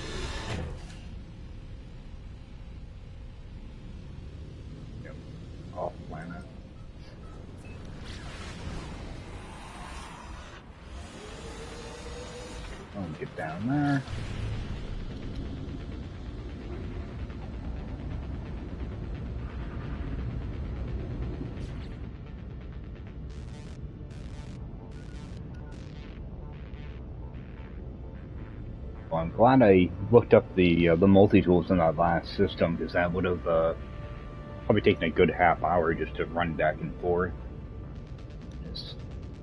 Yep, off planet. Get down there. Well, I'm glad I looked up the multi-tools in that last system, because that would have probably taken a good half hour just to run back and forth,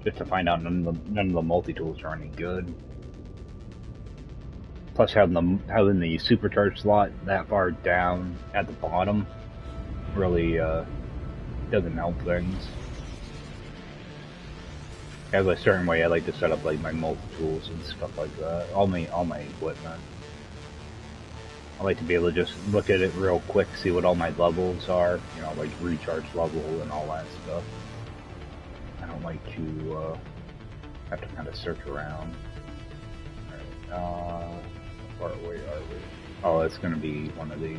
just to find out none of the multi-tools are any good. Plus, having the supercharge slot that far down at the bottom really doesn't help things. I have a certain way I like to set up like my multi-tools and stuff like that. All my equipment. I like to be able to just look at it real quick, see what all my levels are, you know, like recharge level and all that stuff. I don't like to have to kind of search around. Alright, how far away are we? Oh, it's going to be one of these.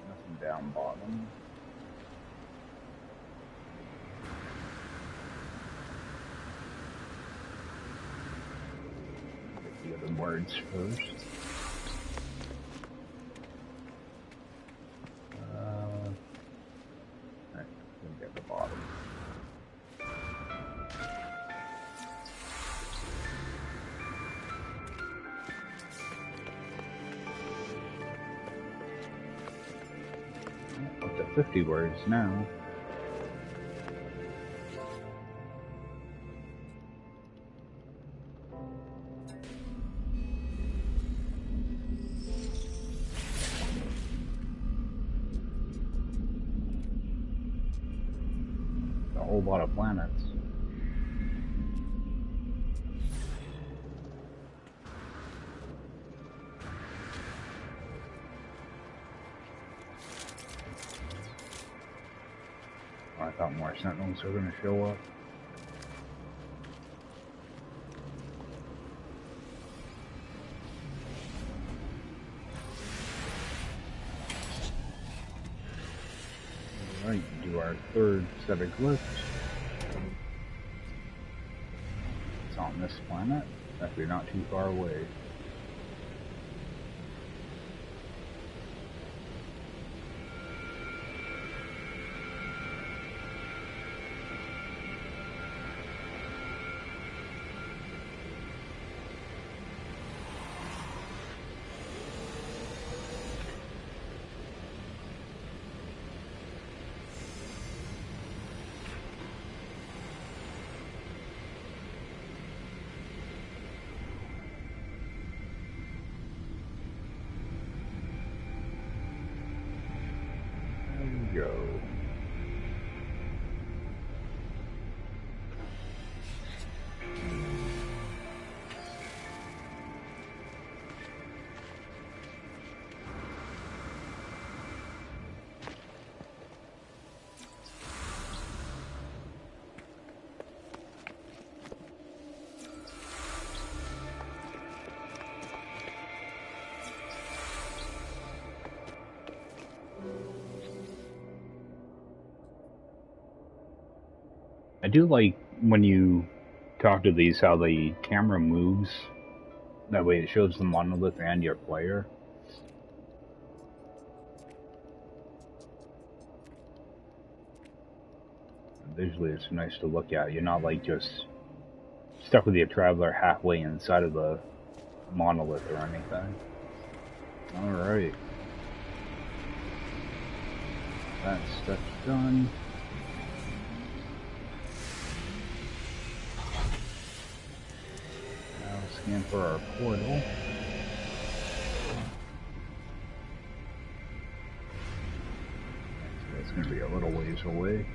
Nothing down bottom. 7 words first. Alright, gonna get the bottom. Up to 50 words now. A whole lot of planets. I thought more sentinels were going to show up. Alright, do our third set of glyphs. It's on this planet. Actually not too far away. Go. I do like when you talk to these how the camera moves. That way it shows the monolith and your player. Visually it's nice to look at. You're not like just stuck with your traveler halfway inside of the monolith or anything. Alright. That step's done. Scan for our portal. It's going to be a little ways away.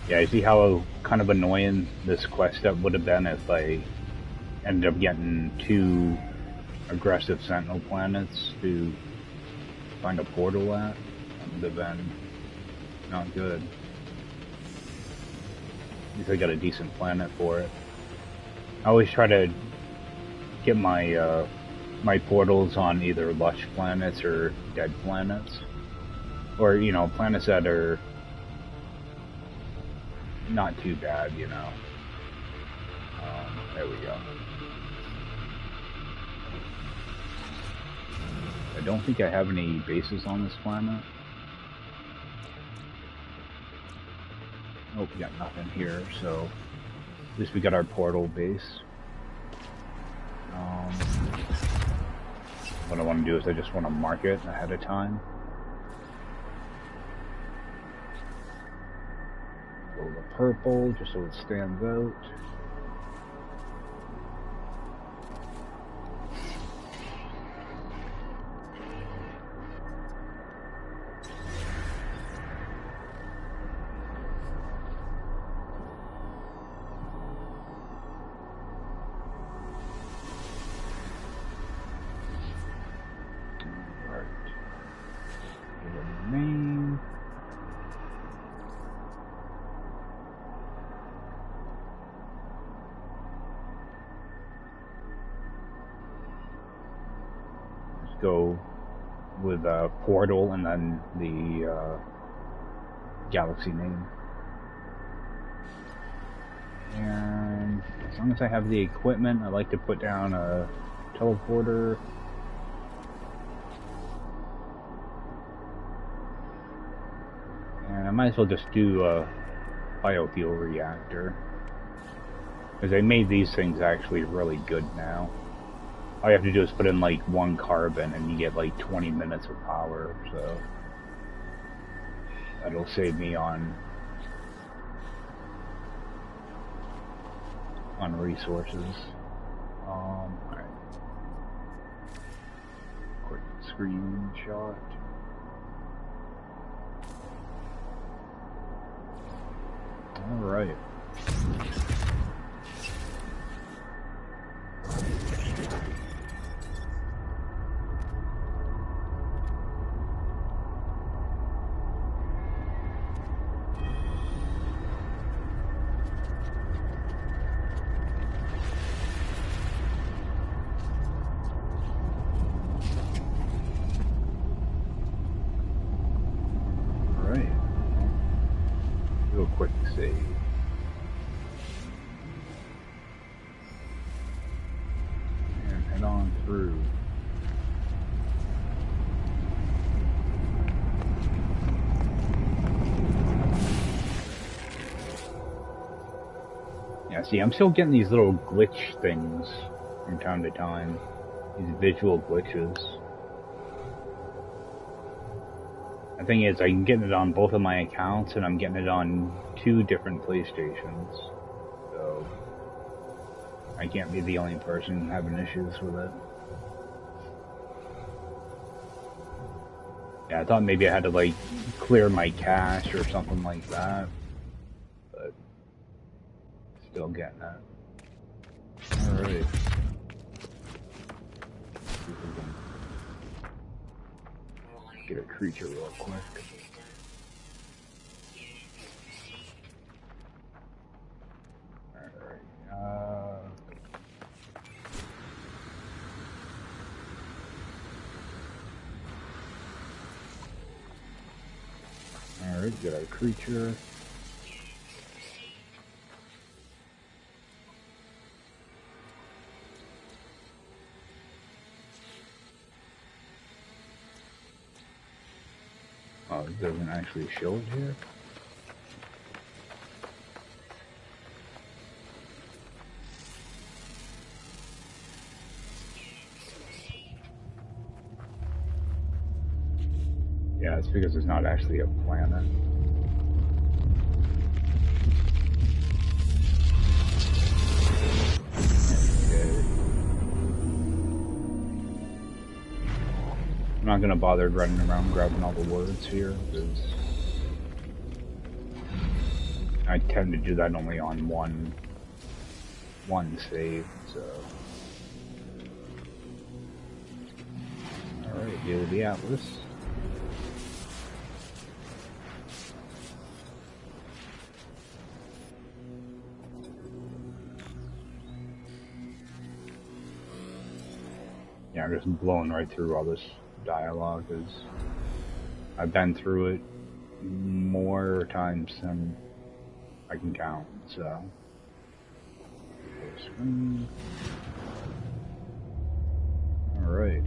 Yeah, I see how kind of annoying this quest step would have been if I ended up getting 2 aggressive sentinel planets to find a portal at. That would have been not good. At least I got a decent planet for it. I always try to get my my portals on either lush planets or dead planets, or you know, planets that are not too bad. You know. There we go. I don't think I have any bases on this planet. Nope, we got nothing here, so at least we got our portal base. What I want to do is I just want to mark it ahead of time. Go the purple, just so it stands out. Go with a portal and then the galaxy name. And as long as I have the equipment, I like to put down a teleporter. And I might as well just do a biofuel reactor. Because they made these things actually really good now. All you have to do is put in like 1 carbon and you get like 20 minutes of power, so that'll save me on resources. Alright. Quick screenshot. Alright. Do a quick save. And head on through. Yeah, see, I'm still getting these little glitch things from time to time. These visual glitches. The thing is, I can get it on both of my accounts, and I'm getting it on 2 different PlayStations. So, I can't be the only person having issues with it. Yeah, I thought maybe I had to, like, clear my cache or something like that. But, still getting it. Alright. Get a creature real quick. Alright, get our creature. Oh, it doesn't actually show it here? Yeah, it's because it's not actually a planet. Okay. I'm not gonna bother running around grabbing all the words here, because I tend to do that only on one save, so. Alright, deal with the Atlas. Yeah, I'm just blowing right through all this dialogue, because I've been through it more times than I can count, so. Alright.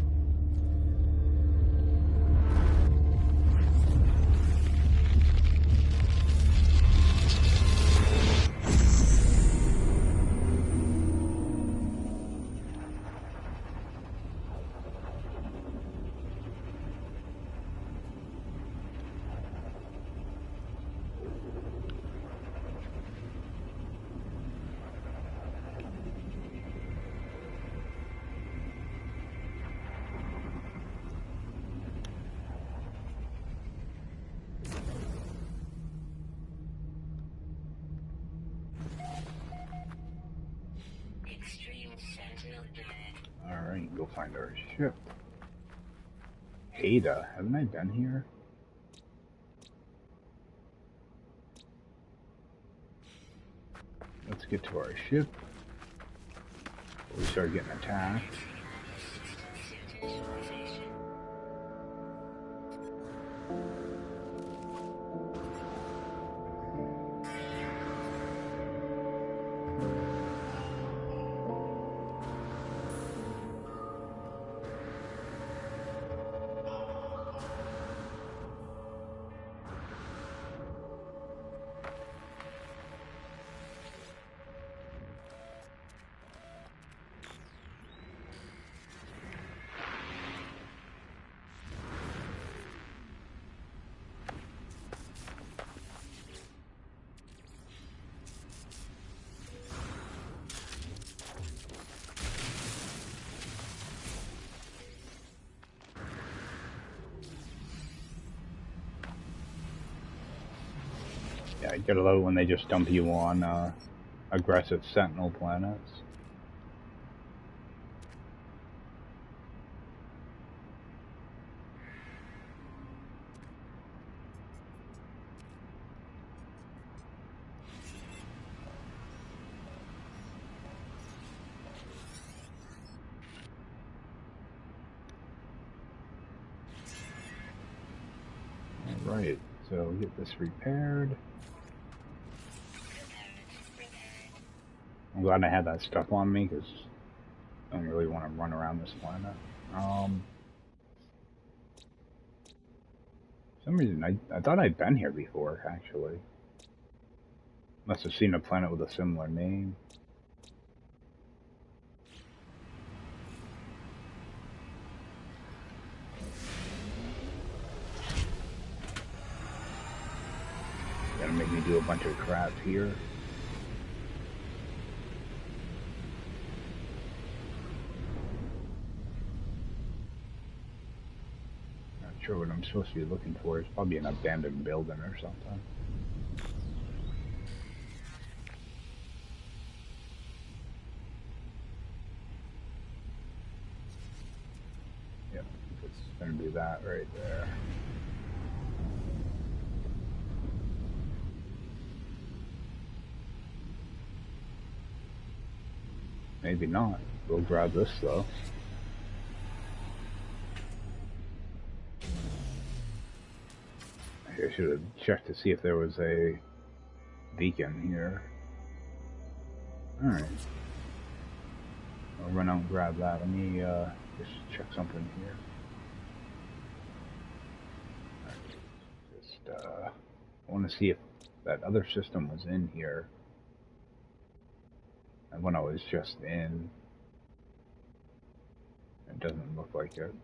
Alright, go find our ship. Ada, haven't I been here? Let's get to our ship. We start getting attacked. Yeah, I get a load when they just dump you on aggressive sentinel planets. Alright, so get this repaired. I'm glad I had that stuff on me because I don't really want to run around this planet. For some reason, I thought I'd been here before, actually. Must have seen a planet with a similar name. Gonna make me do a bunch of crap here. Not sure what I'm supposed to be looking for. It's probably an abandoned building or something. Yep, it's gonna be that right there. Maybe not. We'll grab this though. I should have checked to see if there was a beacon here. Alright. I'll run out and grab that. Let me just check something here. I want to see if that other system was in here. And when I was just in, it doesn't look like it.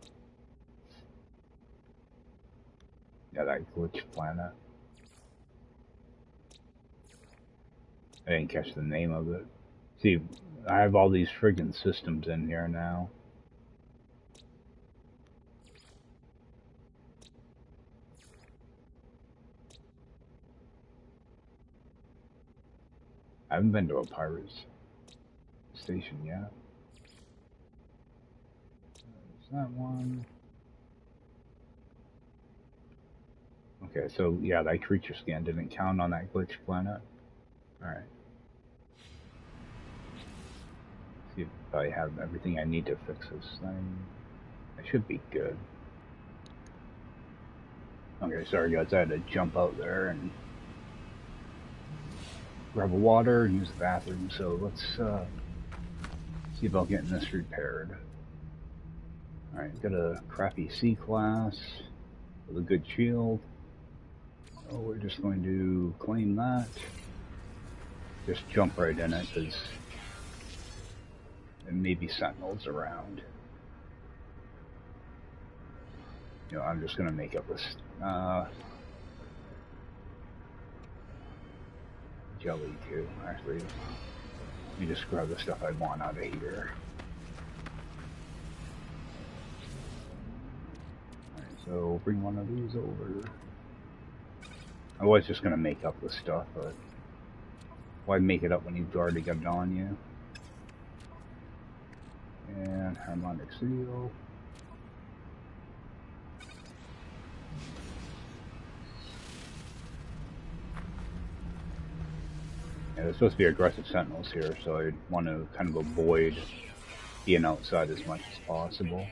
Yeah, that glitch planet. I didn't catch the name of it. See, I have all these friggin' systems in here now. I haven't been to a pirate's station yet. There's that one. Okay, so yeah, that creature scan didn't count on that glitch planet. Alright. See if I have everything I need to fix this thing. I should be good. Okay, sorry guys, I had to jump out there and grab a water and use the bathroom, so let's see about getting this repaired. Alright, got a crappy C-class with a good shield. So we're just going to claim that. Just jump right in it because there may be sentinels around. You know, I'm just going to make up this jelly too. Actually, let me just grab the stuff I want out of here. Alright, so bring one of these over. I was just going to make up the stuff, but why make it up when you've already got it on you? And harmonic seal. Yeah, there's supposed to be aggressive sentinels here, so I want to kind of avoid being outside as much as possible.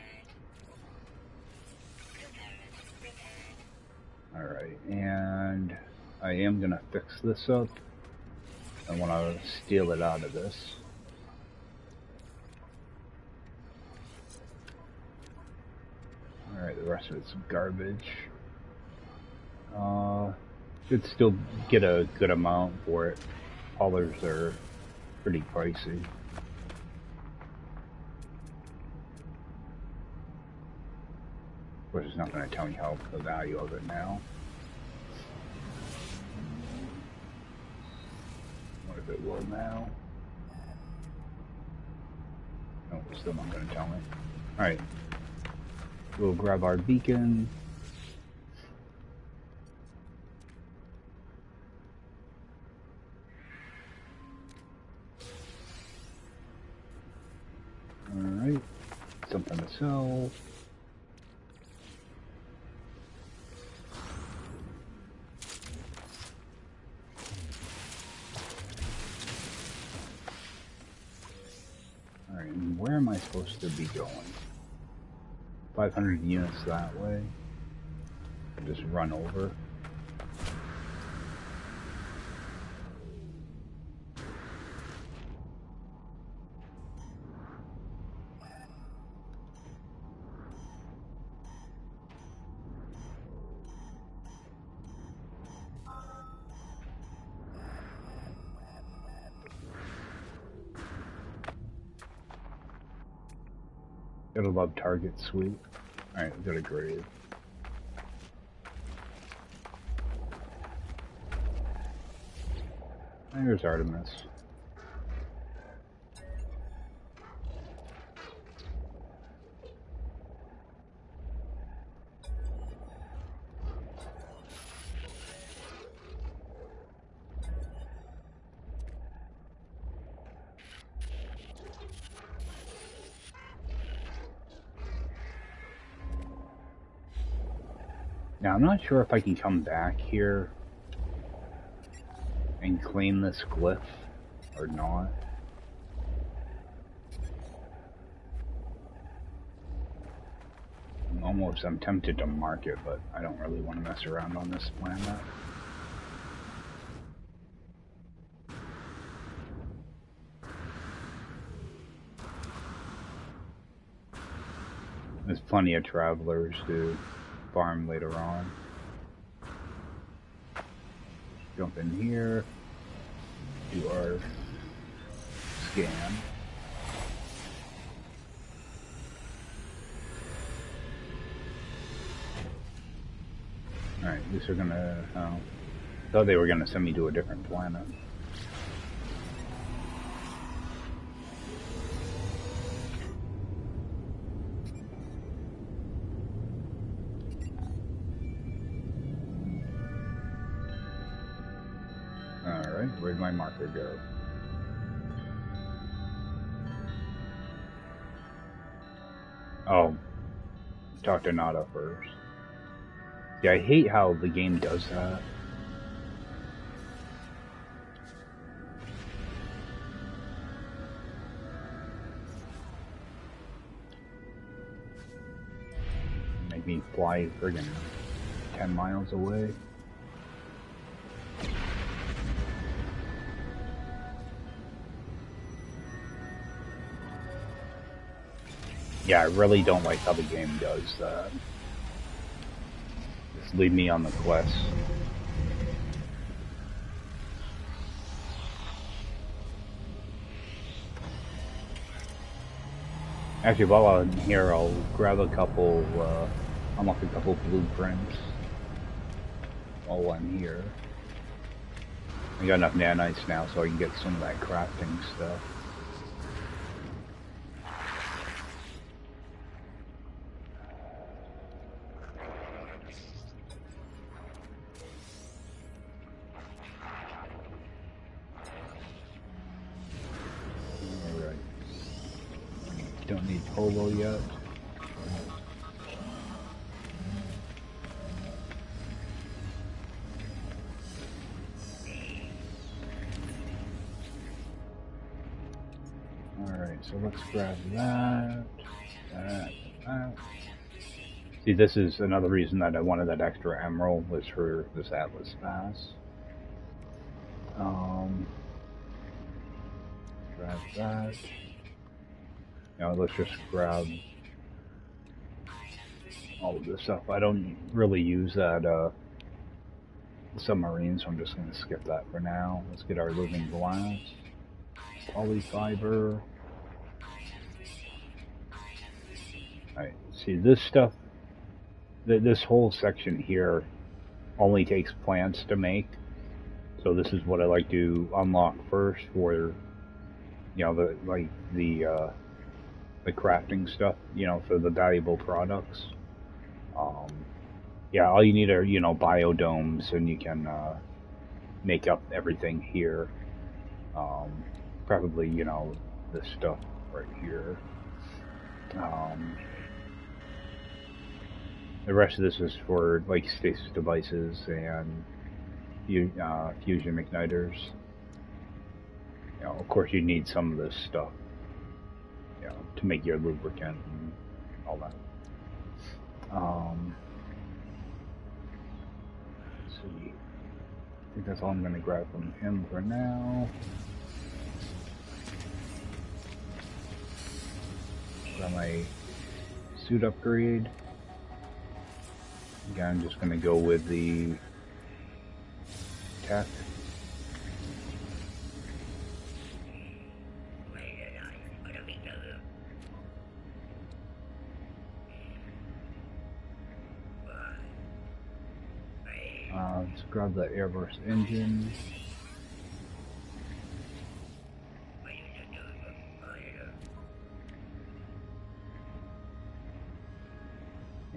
Alright, and I am going to fix this up. I want to steal it out of this. Alright, the rest of it's garbage. Should still get a good amount for it. Haulers are pretty pricey. Of course, it's not going to tell me how the value of it now. What if it will now? No, it's still not going to tell me. Alright. We'll grab our beacon. so... Alright, and where am I supposed to be going? 500 units that way. Just run over. Gotta love target sweep. Alright, we got a grave. There's Artemis. Now, I'm not sure if I can come back here and claim this glyph or not. I'm tempted to mark it, but I don't really want to mess around on this planet. There's plenty of travelers to farm later on. Jump in here, do our scan. Alright, these are gonna, thought they were gonna send me to a different planet. Alright, where'd my marker go? Oh, talk to Nada first. Yeah, I hate how the game does that. Make me fly friggin' 10 miles away. Yeah, I really don't like how the game does that. Just leave me on the quest. Actually, while I'm here, I'll grab a couple, unlock a couple blueprints while I'm here. I got enough nanites now so I can get some of that crafting stuff. Don't need polo yet. Alright, so let's grab that. See, this is another reason that I wanted that extra emerald, was for this Atlas Pass. Grab that. Now let's just grab all of this stuff. I don't really use that submarine, so I'm just going to skip that for now. Let's get our living glass, polyfiber. Alright, see this stuff, this whole section here only takes plants to make. So this is what I like to unlock first for, you know, the crafting stuff, you know, for the valuable products. Yeah, all you need are, you know, biodomes, and you can make up everything here. Probably, you know, this stuff right here. The rest of this is for like stasis devices and fusion igniters. You know, of course, you need some of this stuff, you know, to make your lubricant and all that. Let's see. I think that's all I'm going to grab from him for now. Got my suit upgrade. Again, I'm just going to go with the tech. Let's grab the airburst engine.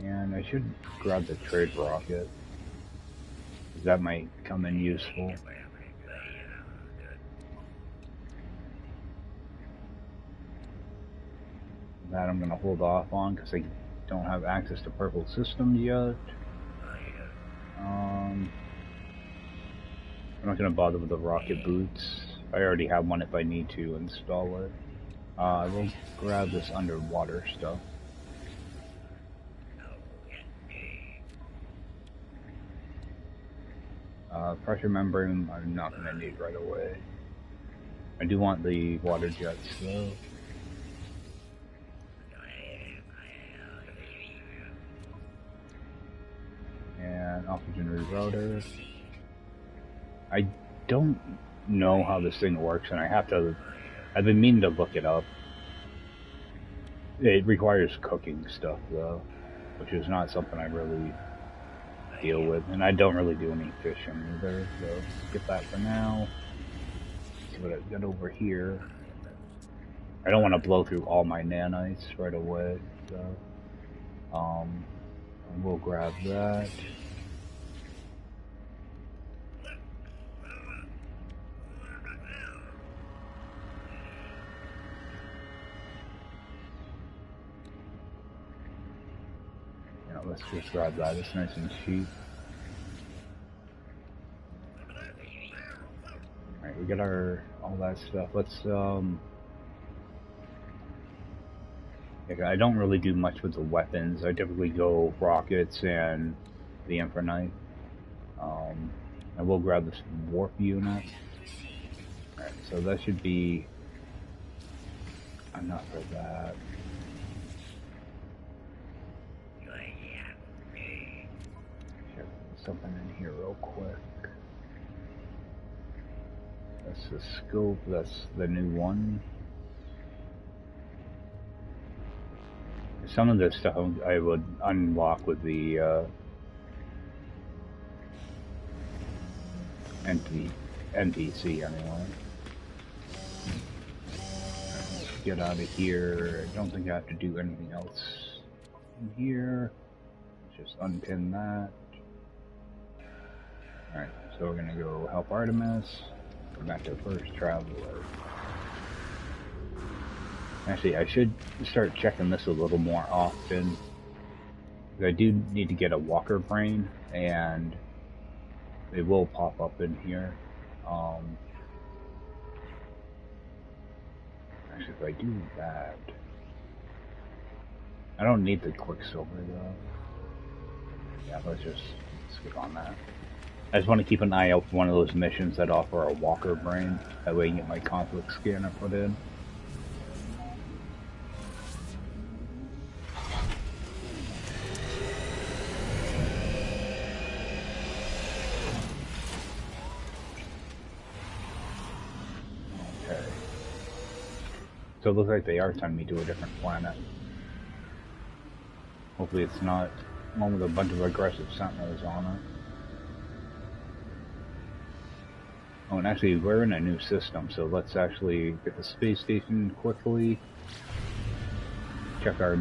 And I should grab the trade rocket, because that might come in useful. That I'm going to hold off on, because I don't have access to purple systems yet. I'm not going to bother with the rocket boots. I already have one if I need to install it. I will grab this underwater stuff. Pressure membrane I'm not going to need right away. I do want the water jets though. And oxygen rerouter. I don't know how this thing works, and I've been meaning to look it up. It requires cooking stuff though, which is not something I really deal with, and I don't really do any fishing either, so skip that for now. See what I've got over here. I don't want to blow through all my nanites right away, so we'll grab that. Let's just grab that, it's nice and cheap. Alright, we got all that stuff. Let's, I don't really do much with the weapons. I typically go rockets and the Infernite. I will grab this warp unit. Alright, so that should be enough for that. Something in here real quick. That's the scope, that's the new one. Some of this stuff I would unlock with the NPC anyway. Let's get out of here. I don't think I have to do anything else in here. Just unpin that. Alright, so we're gonna go help Artemis. Go back to First Traveler. Actually, I should start checking this a little more often. I do need to get a walker brain, and they will pop up in here. Actually, if I do that, I don't need the Quicksilver though. Yeah, let's skip on that. I just want to keep an eye out for one of those missions that offer a walker brain. That way I can get my conflict scanner put in. Okay. So it looks like they are sending me to a different planet. Hopefully it's not one with a bunch of aggressive sentinels on it. Oh, and actually, we're in a new system, so let's actually get the space station quickly. Check our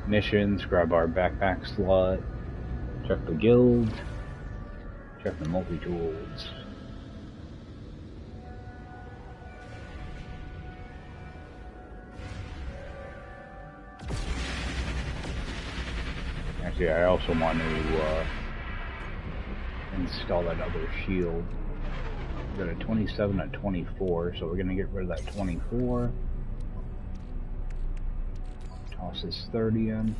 missions, grab our backpack slot, check the guild, check the multi-tools. Yeah, I also want to install that other shield. We got a 27 and 24, so we're going to get rid of that 24. Toss this 30 in.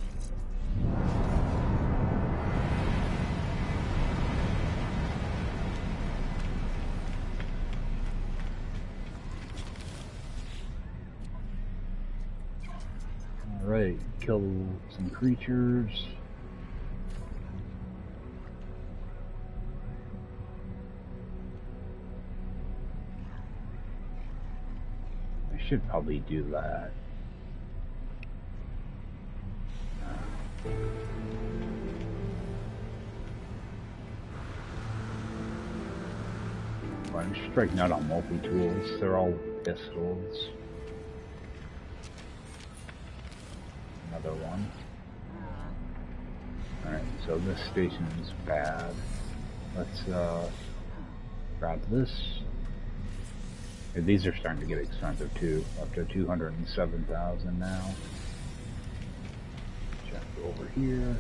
Alright, kill some creatures. I should probably do that. I'm striking out on multi-tools. They're all pistols. Another one. Alright, so this station is bad. Let's grab this. Okay, these are starting to get expensive too. Up to 207,000 now. Check over here.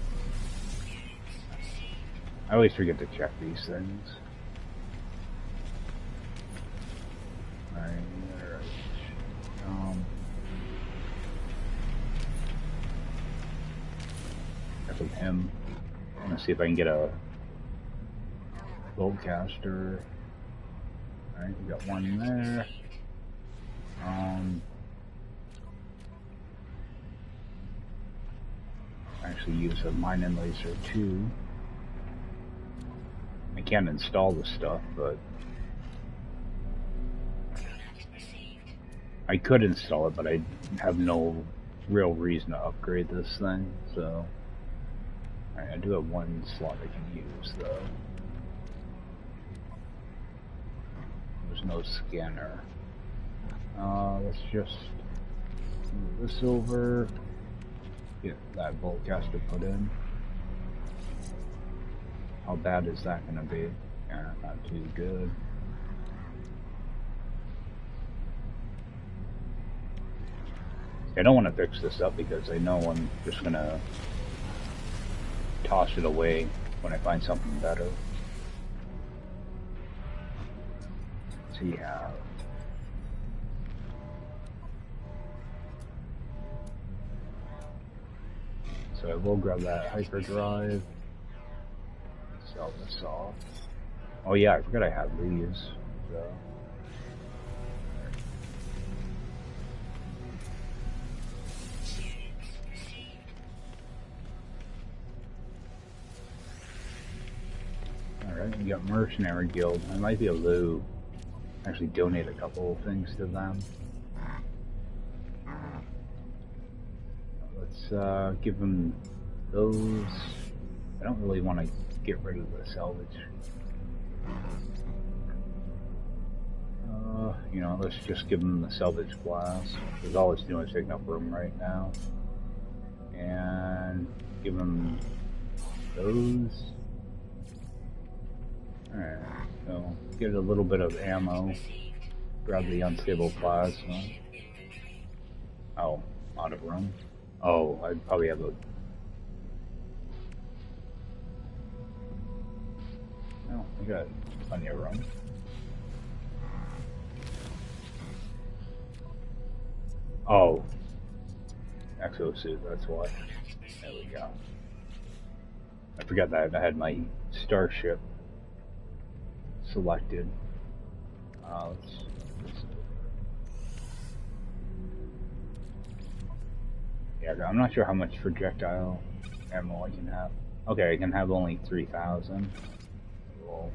I always forget to check these things. Alright. That's with him. I'm gonna see if I can get a boltcaster. Alright, we got one there. Actually use a mining laser too. I can't install the stuff, but I could install it, but I have no real reason to upgrade this thing, so alright, I do have one slot I can use though. There's no scanner. Let's just move this over. Get that boltcaster put in. How bad is that gonna be? Yeah, not too good. I don't want to fix this up because I know I'm just gonna toss it away when I find something better. Let's see how. So I will grab that hyperdrive. Sell this off. Oh yeah, I forgot I have these. So. Alright, we got Mercenary Guild. I might be able to actually donate a couple of things to them. Let's give them those. I don't really want to get rid of the salvage. You know, let's just give them the salvage glass, because all it's doing is taking up room right now. And give them those. Alright, so get a little bit of ammo. Grab the unstable plasma. Oh, out of room. Oh, I'd probably have a... No, we got plenty of room. Oh. Exosuit, that's why. There we go. I forgot that I had my starship selected. Let's yeah, I'm not sure how much projectile ammo I can have. Okay, I can have only 3,000. We'll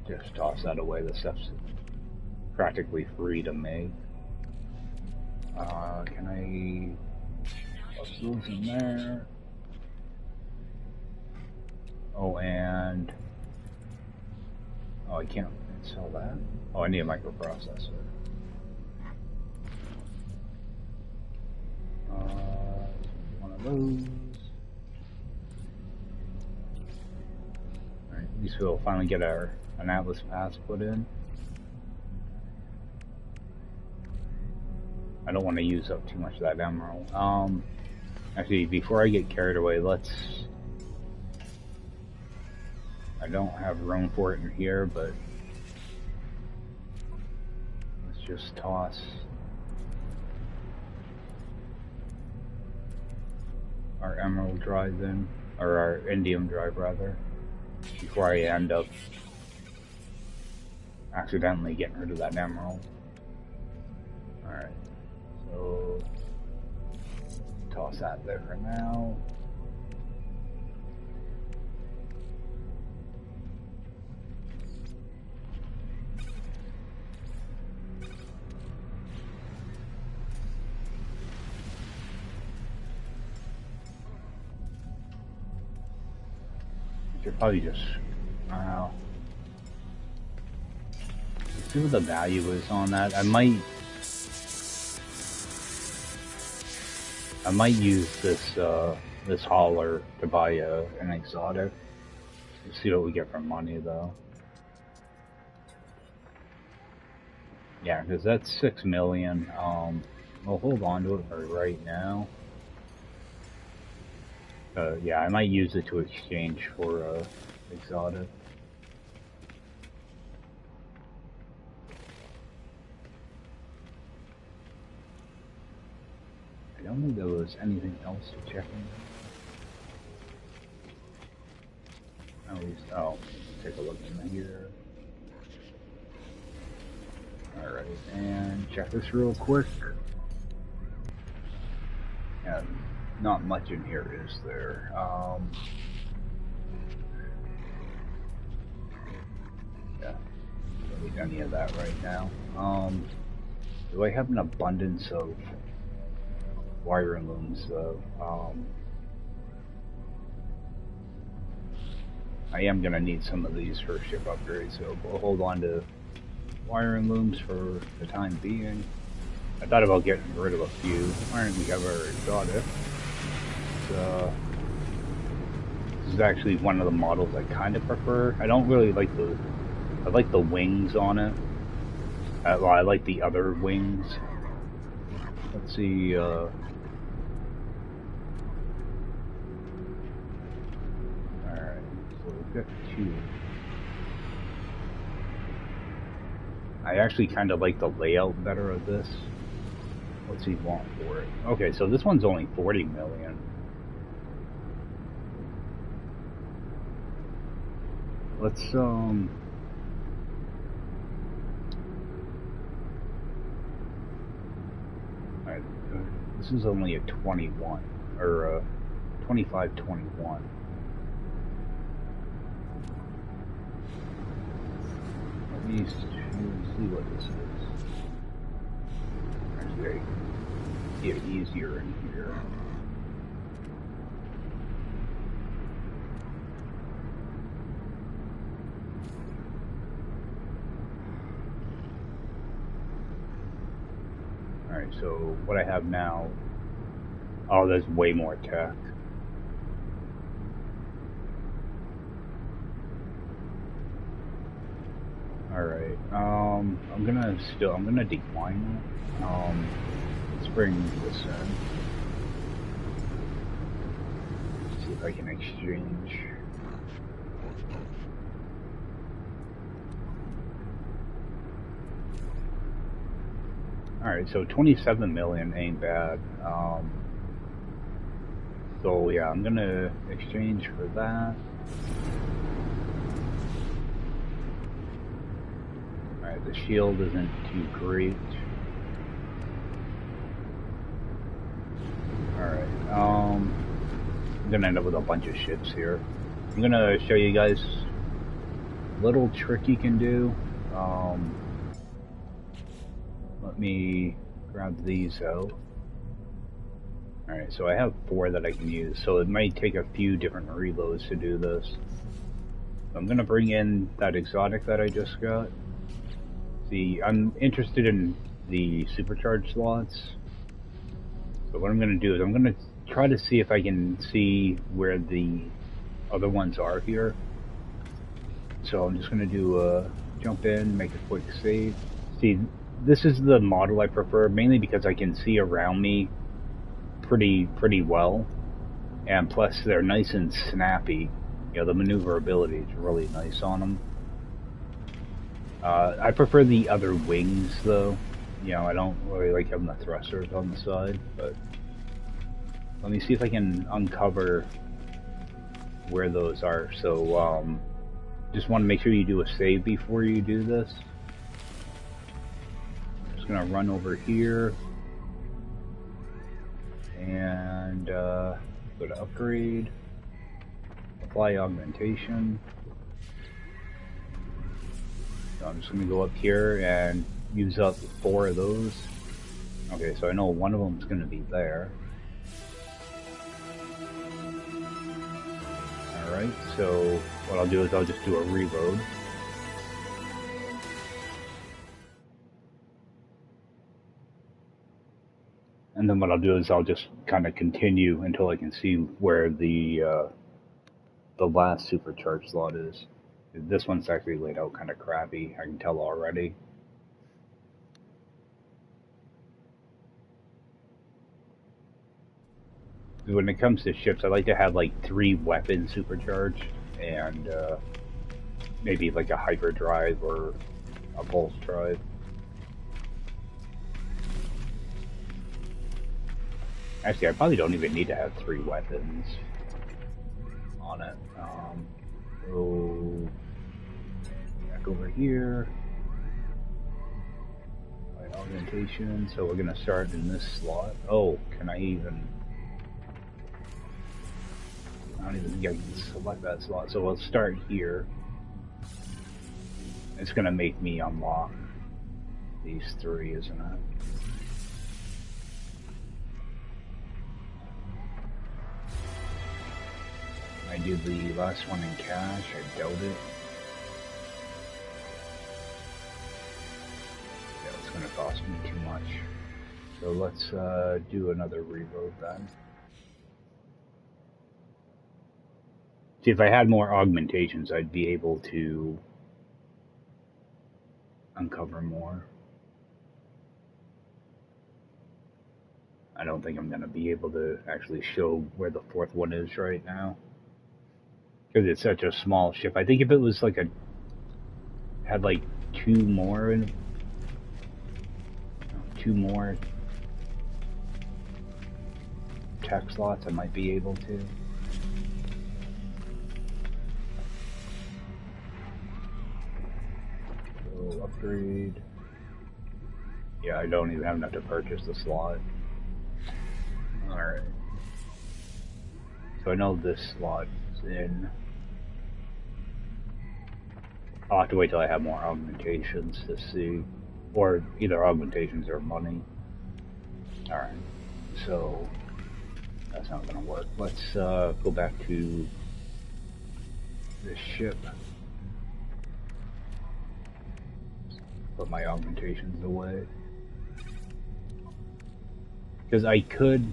just toss that away. The stuff's practically free to make. Can I toss those in there? Oh, and oh, I can't install that. Oh, I need a microprocessor. One of those. Alright, at least we'll finally get an Atlas pass put in. I don't want to use up too much of that emerald. Actually, before I get carried away, let's... I don't have room for it in here, but... let's just toss... our emerald drive in, or our indium drive rather, before I end up accidentally getting rid of that emerald. Alright, so toss that there for now. Should probably just, see what the value is on that. I might use this this hauler to buy an exotic. Let's see what we get for money though. Yeah, because that's 6 million. We'll hold on to it for right now. Yeah, I might use it to exchange for exotic. I don't think there was anything else to check in. At least, oh, take a look in here. Alright, and check this real quick. Yeah, not much in here, is there? Yeah, don't need any of that right now. Do I have an abundance of wiring looms though? I am gonna need some of these for ship upgrades, so we'll hold on to wiring looms for the time being. I thought about getting rid of a few. Why don't we ever got it? This is actually one of the models I kind of prefer. I don't really like the... I like the wings on it. Well, I like the other wings. Let's see, alright, so we've got 2. I actually kind of like the layout better of this. What's he want for it? Okay, so this one's only 40 million. Let's, alright, this is only a 21, or 25-21. Let me see what this is. Actually, I get easier in here. Alright, so what I have now... oh, there's way more tech. Alright, I'm gonna decline it. Let's bring this in. See if I can exchange. Alright, so 27 million ain't bad. So yeah, I'm gonna exchange for that. Alright, the shield isn't too great. Alright, I'm gonna end up with a bunch of ships here. I'm gonna show you guys a little trick you can do. Let me grab these out. Alright, so I have 4 that I can use, so it might take a few different reloads to do this. I'm gonna bring in that exotic that I just got. See, I'm interested in the supercharged slots. So what I'm gonna do is I'm gonna try to see if I can see where the other ones are here. So I'm just gonna do jump in, make a quick save. See, this is the model I prefer, mainly because I can see around me pretty well, and plus they're nice and snappy. You know, the maneuverability is really nice on them. I prefer the other wings though. You know, I don't really like having the thrusters on the side, but let me see if I can uncover where those are. So, just want to make sure you do a save before you do this. Just gonna run over here and go to upgrade, apply augmentation. So I'm just gonna go up here and use up 4 of those. Okay, so I know one of them is gonna be there. Alright, so what I'll do is I'll just do a reload. And then what I'll do is I'll just kind of continue until I can see where the last supercharged slot is. This one's actually laid out kind of crappy, I can tell already. When it comes to ships, I like to have like 3 weapons supercharged and maybe like a hyperdrive or a pulse drive. Actually, I probably don't even need to have 3 weapons on it. So back over here, my augmentation. So we're gonna start in this slot. Oh, can I even? I don't even think I can select that slot. So we'll start here. It's gonna make me unlock these 3, isn't it? I do the last one in cash, I doubt it. Yeah, it's gonna cost me too much. So let's do another reload then. See, if I had more augmentations, I'd be able to uncover more. I don't think I'm gonna be able to actually show where the 4th one is right now. Because it's such a small ship. I think if it was like had like 2 more tech slots, I might be able to. So upgrade. Yeah, I don't even have enough to purchase the slot. Alright. So I know this slot is in. I'll have to wait till I have more augmentations to see. Or either augmentations or money. Alright. So that's not gonna work. Let's go back to this ship. Put my augmentations away. Because I could...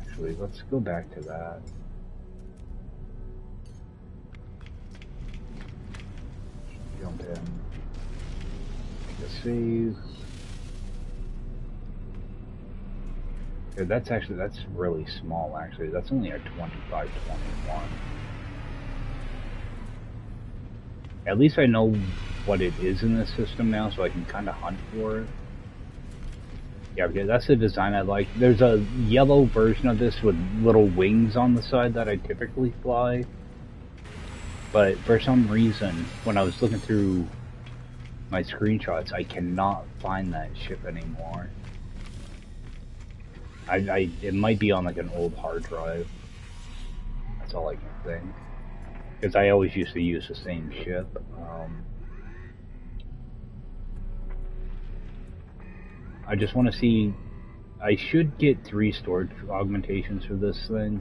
Actually, let's go back to that. Jump in. Make a save. Yeah, that's really small actually. That's only a 25-21. At least I know what it is in this system now, so I can kind of hunt for it. Yeah, because that's the design I like. There's a yellow version of this with little wings on the side that I typically fly. But for some reason, when I was looking through my screenshots, I cannot find that ship anymore. It might be on like an old hard drive. That's all I can think. Because I always used to use the same ship. I just want to see... I should get 3 storage augmentations for this thing.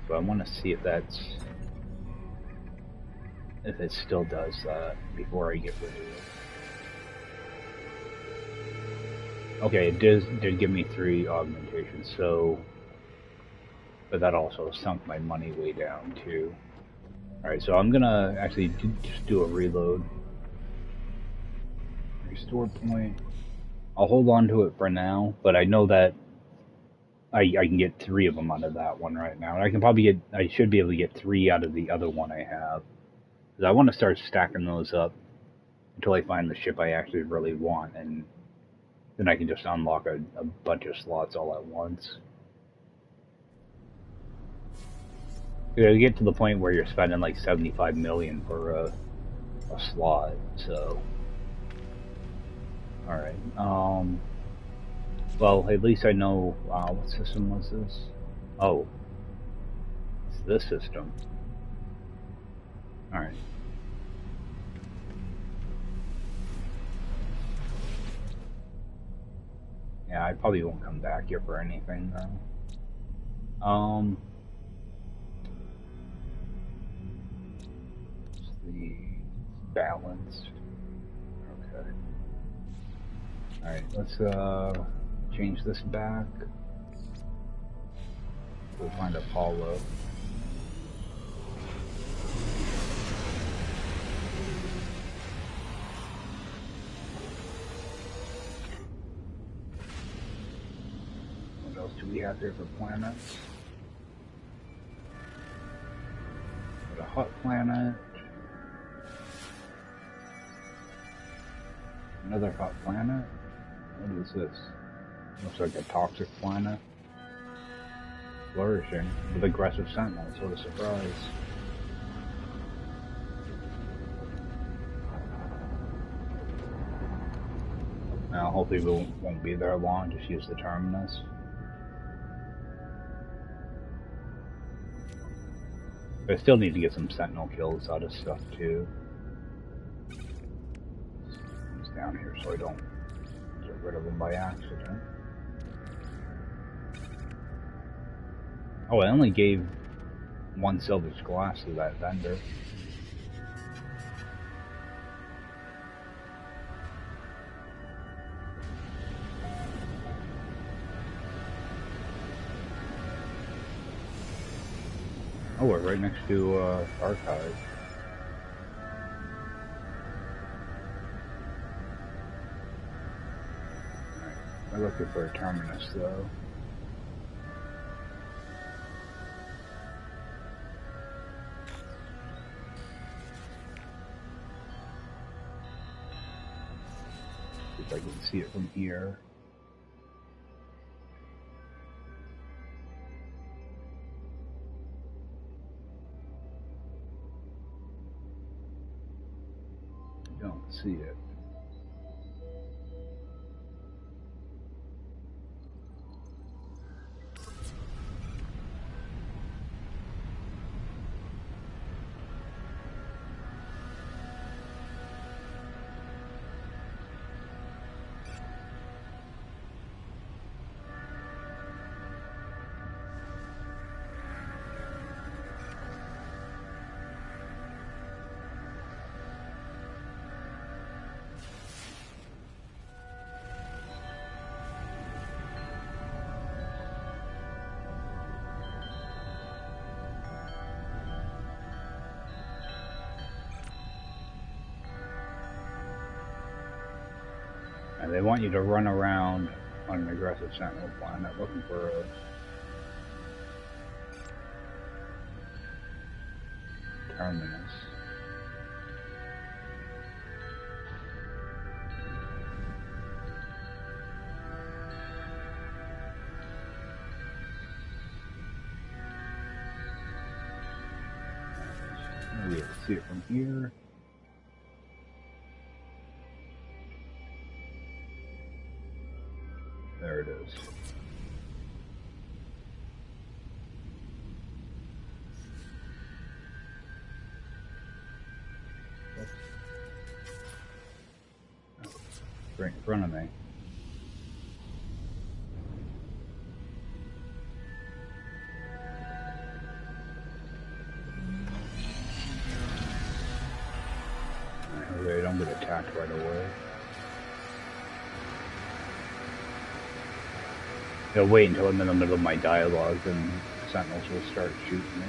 So I want to see if that's... if it still does that before I get rid of it. Okay, it did give me 3 augmentations, so... But that also sunk my money way down too. Alright, so I'm gonna actually just do a reload. Restore point. I'll hold on to it for now, but I know that I can get 3 of them out of that one right now. And I should be able to get 3 out of the other one I have. Because I want to start stacking those up until I find the ship I actually really want, and then I can just unlock a bunch of slots all at once. You get to the point where you're spending like 75 million for a slot, so. Alright, well, at least I know, what system was this? Oh, it's this system. Alright. Yeah, I probably won't come back here for anything, though. The balanced. Okay. Alright, let's change this back. We'll find Apollo. What else do we have here for planets? Got a hot planet. Another hot planet? What is this? Looks like a toxic planet. Flourishing with aggressive sentinels. What a surprise. Now, hopefully we won't be there long. Just use the terminus. But I still need to get some sentinel kills out of stuff too. It's down here so I don't get rid of them by accident. Oh, I only gave 1 salvage glass to that vendor. Oh, we're right next to Archive. Alright, I'm looking for a terminus though. See if I can see it from here. Don't see it. And they want you to run around on an aggressive sentinel planet looking for a terminus. Maybe able to see it from here. There it is. Oh, right in front of me. Hopefully I don't get attacked right away. I'll wait until I'm in the middle of my dialogue, and sentinels will start shooting me.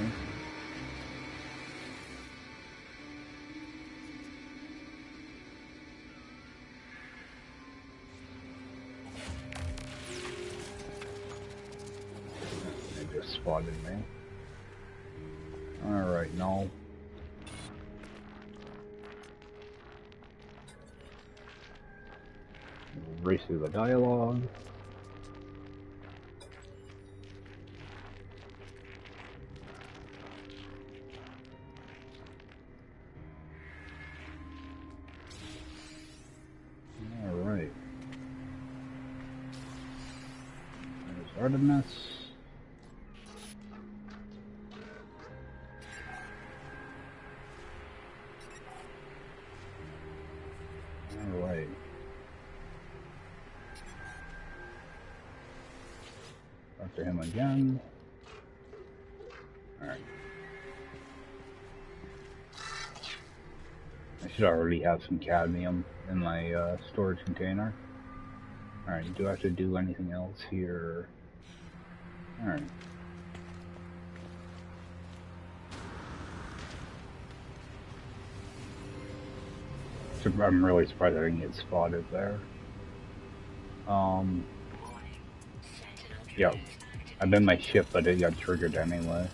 just spotted me. Alright, no. Race through the dialogue. Alright. There's Artemis. Alright. Talk to him again. Alright. I should already have some cadmium in my storage container. Alright, do I have to do anything else here? Alright. So I'm really surprised I didn't get spotted there. Yeah. I'm in my ship, but it got triggered anyway.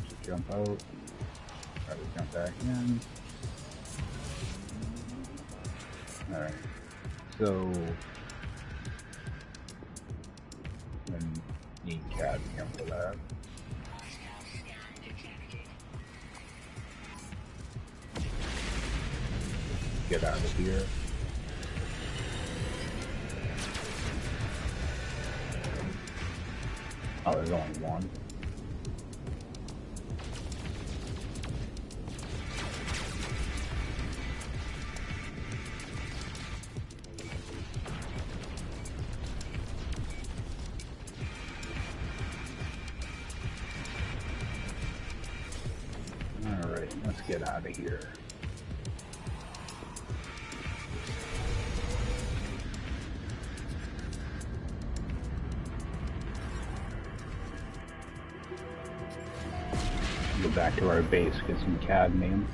Just jump out. Try to jump back in. Alright. So... then need cadmium for that. Get out of here. Oh, there's only one. Alright, let's get out of here. Go back to our base, get some cadmium.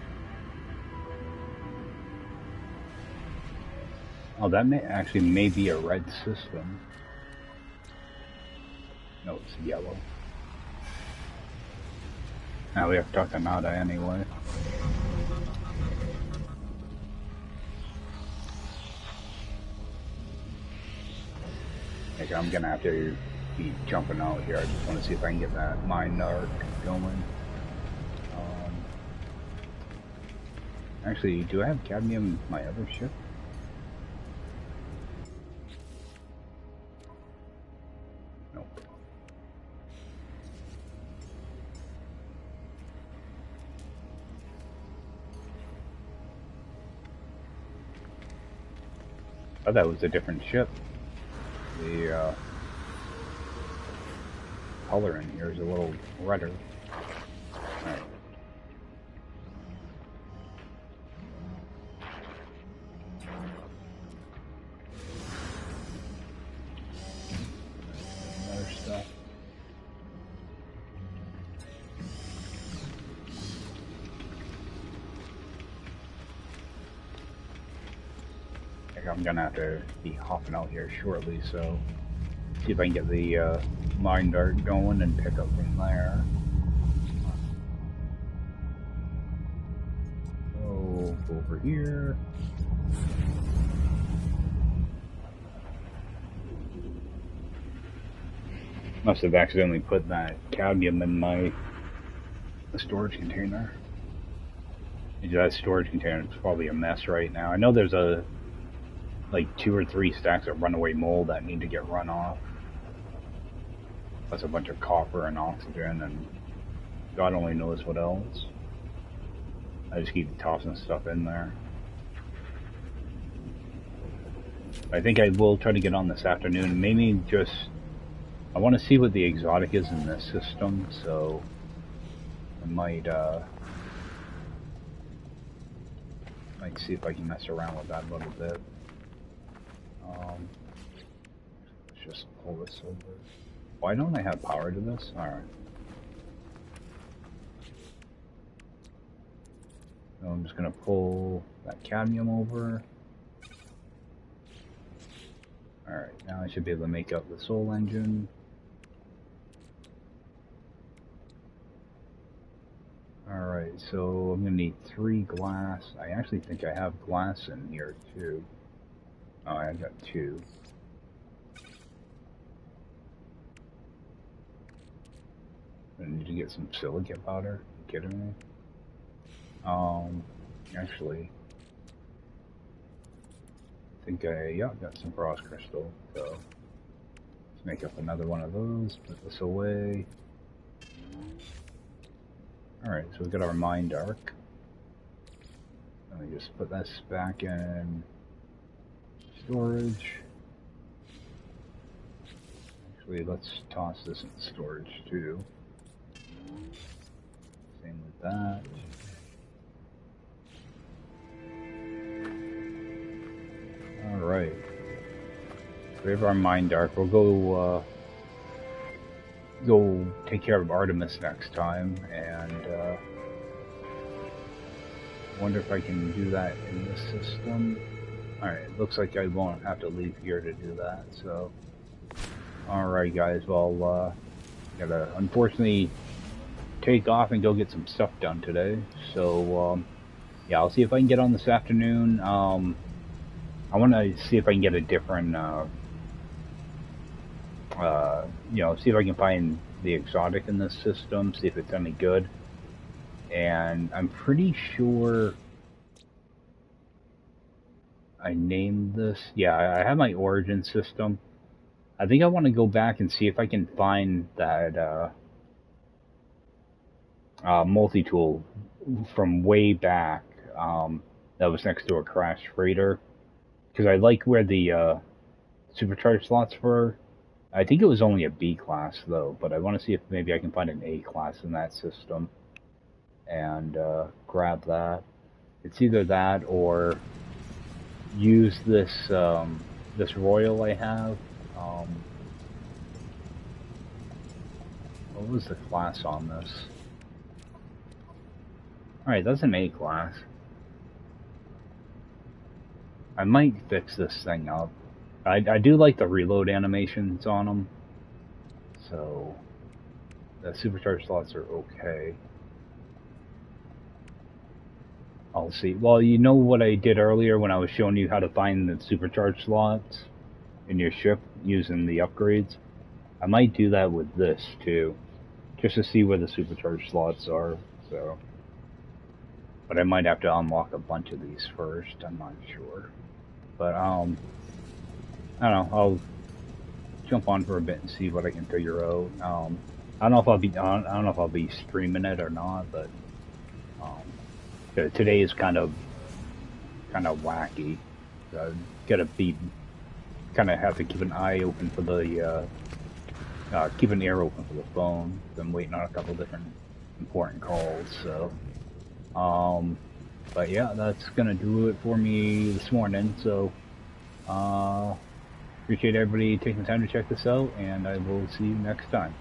Oh, that may be a red system. No, it's yellow. Now we have to talk to Nada anyway. Okay, I'm gonna have to be jumping out here. I just want to see if I can get that mine arc going. Actually, do I have cadmium in my other ship? Nope. Oh, that was a different ship. The color in here is a little redder. Alright. I'm gonna have to be hopping out here shortly, so see if I can get the mine dart going and pick up from there. So go over here. Must have accidentally put that cadmium in my storage container. That storage container is probably a mess right now. I know there's like 2 or 3 stacks of runaway mold that need to get run off. Plus a bunch of copper and oxygen and God only knows what else. I just keep tossing stuff in there. I think I will try to get on this afternoon. Maybe just... I want to see what the exotic is in this system, so... I might see if I can mess around with that a little bit. Let's just pull this over. Why don't I have power to this? Alright. So I'm just gonna pull that cadmium over. Alright, now I should be able to make up the soul engine. Alright, so I'm gonna need 3 glass. I actually think I have glass in here too. Oh, I got 2. I need to get some silicate powder. Are you kidding me? Actually, I think got some frost crystal. So let's make up another one of those. Put this away. All right, so we got our mind arc. Let me just put this back in storage. Actually, let's toss this in storage too. Same with that. Alright. We have our mind arc. We'll go take care of Artemis next time, and wonder if I can do that in this system. Alright, looks like I won't have to leave here to do that, so. Alright guys, well, gotta unfortunately take off and go get some stuff done today. So, yeah, I'll see if I can get on this afternoon. I want to see if I can get a different, see if I can find the exotic in this system, see if it's any good. And I'm pretty sure I named this. Yeah, I have my origin system. I think I want to go back and see if I can find that multi-tool from way back that was next to a crashed freighter. Because I like where the supercharged slots were. I think it was only a B class though, but I want to see if maybe I can find an A class in that system and grab that. It's either that or use this this royal I have. What was the class on this? Alright, that's an A class. I might fix this thing up. I do like the reload animations on them. So, the supercharged slots are okay. I'll see. Well, you know what I did earlier when I was showing you how to find the supercharged slots in your ship using the upgrades? I might do that with this too, just to see where the supercharged slots are. So, but I might have to unlock a bunch of these first. I'm not sure. But I don't know. I'll jump on for a bit and see what I can figure out. I don't know if I'll be streaming it or not, but today is kind of wacky. Gotta be kind of have to keep an eye open for the keep an ear open for the phone. I'm waiting on a couple different important calls. So, but yeah, that's gonna do it for me this morning. So, appreciate everybody taking the time to check this out, and I will see you next time.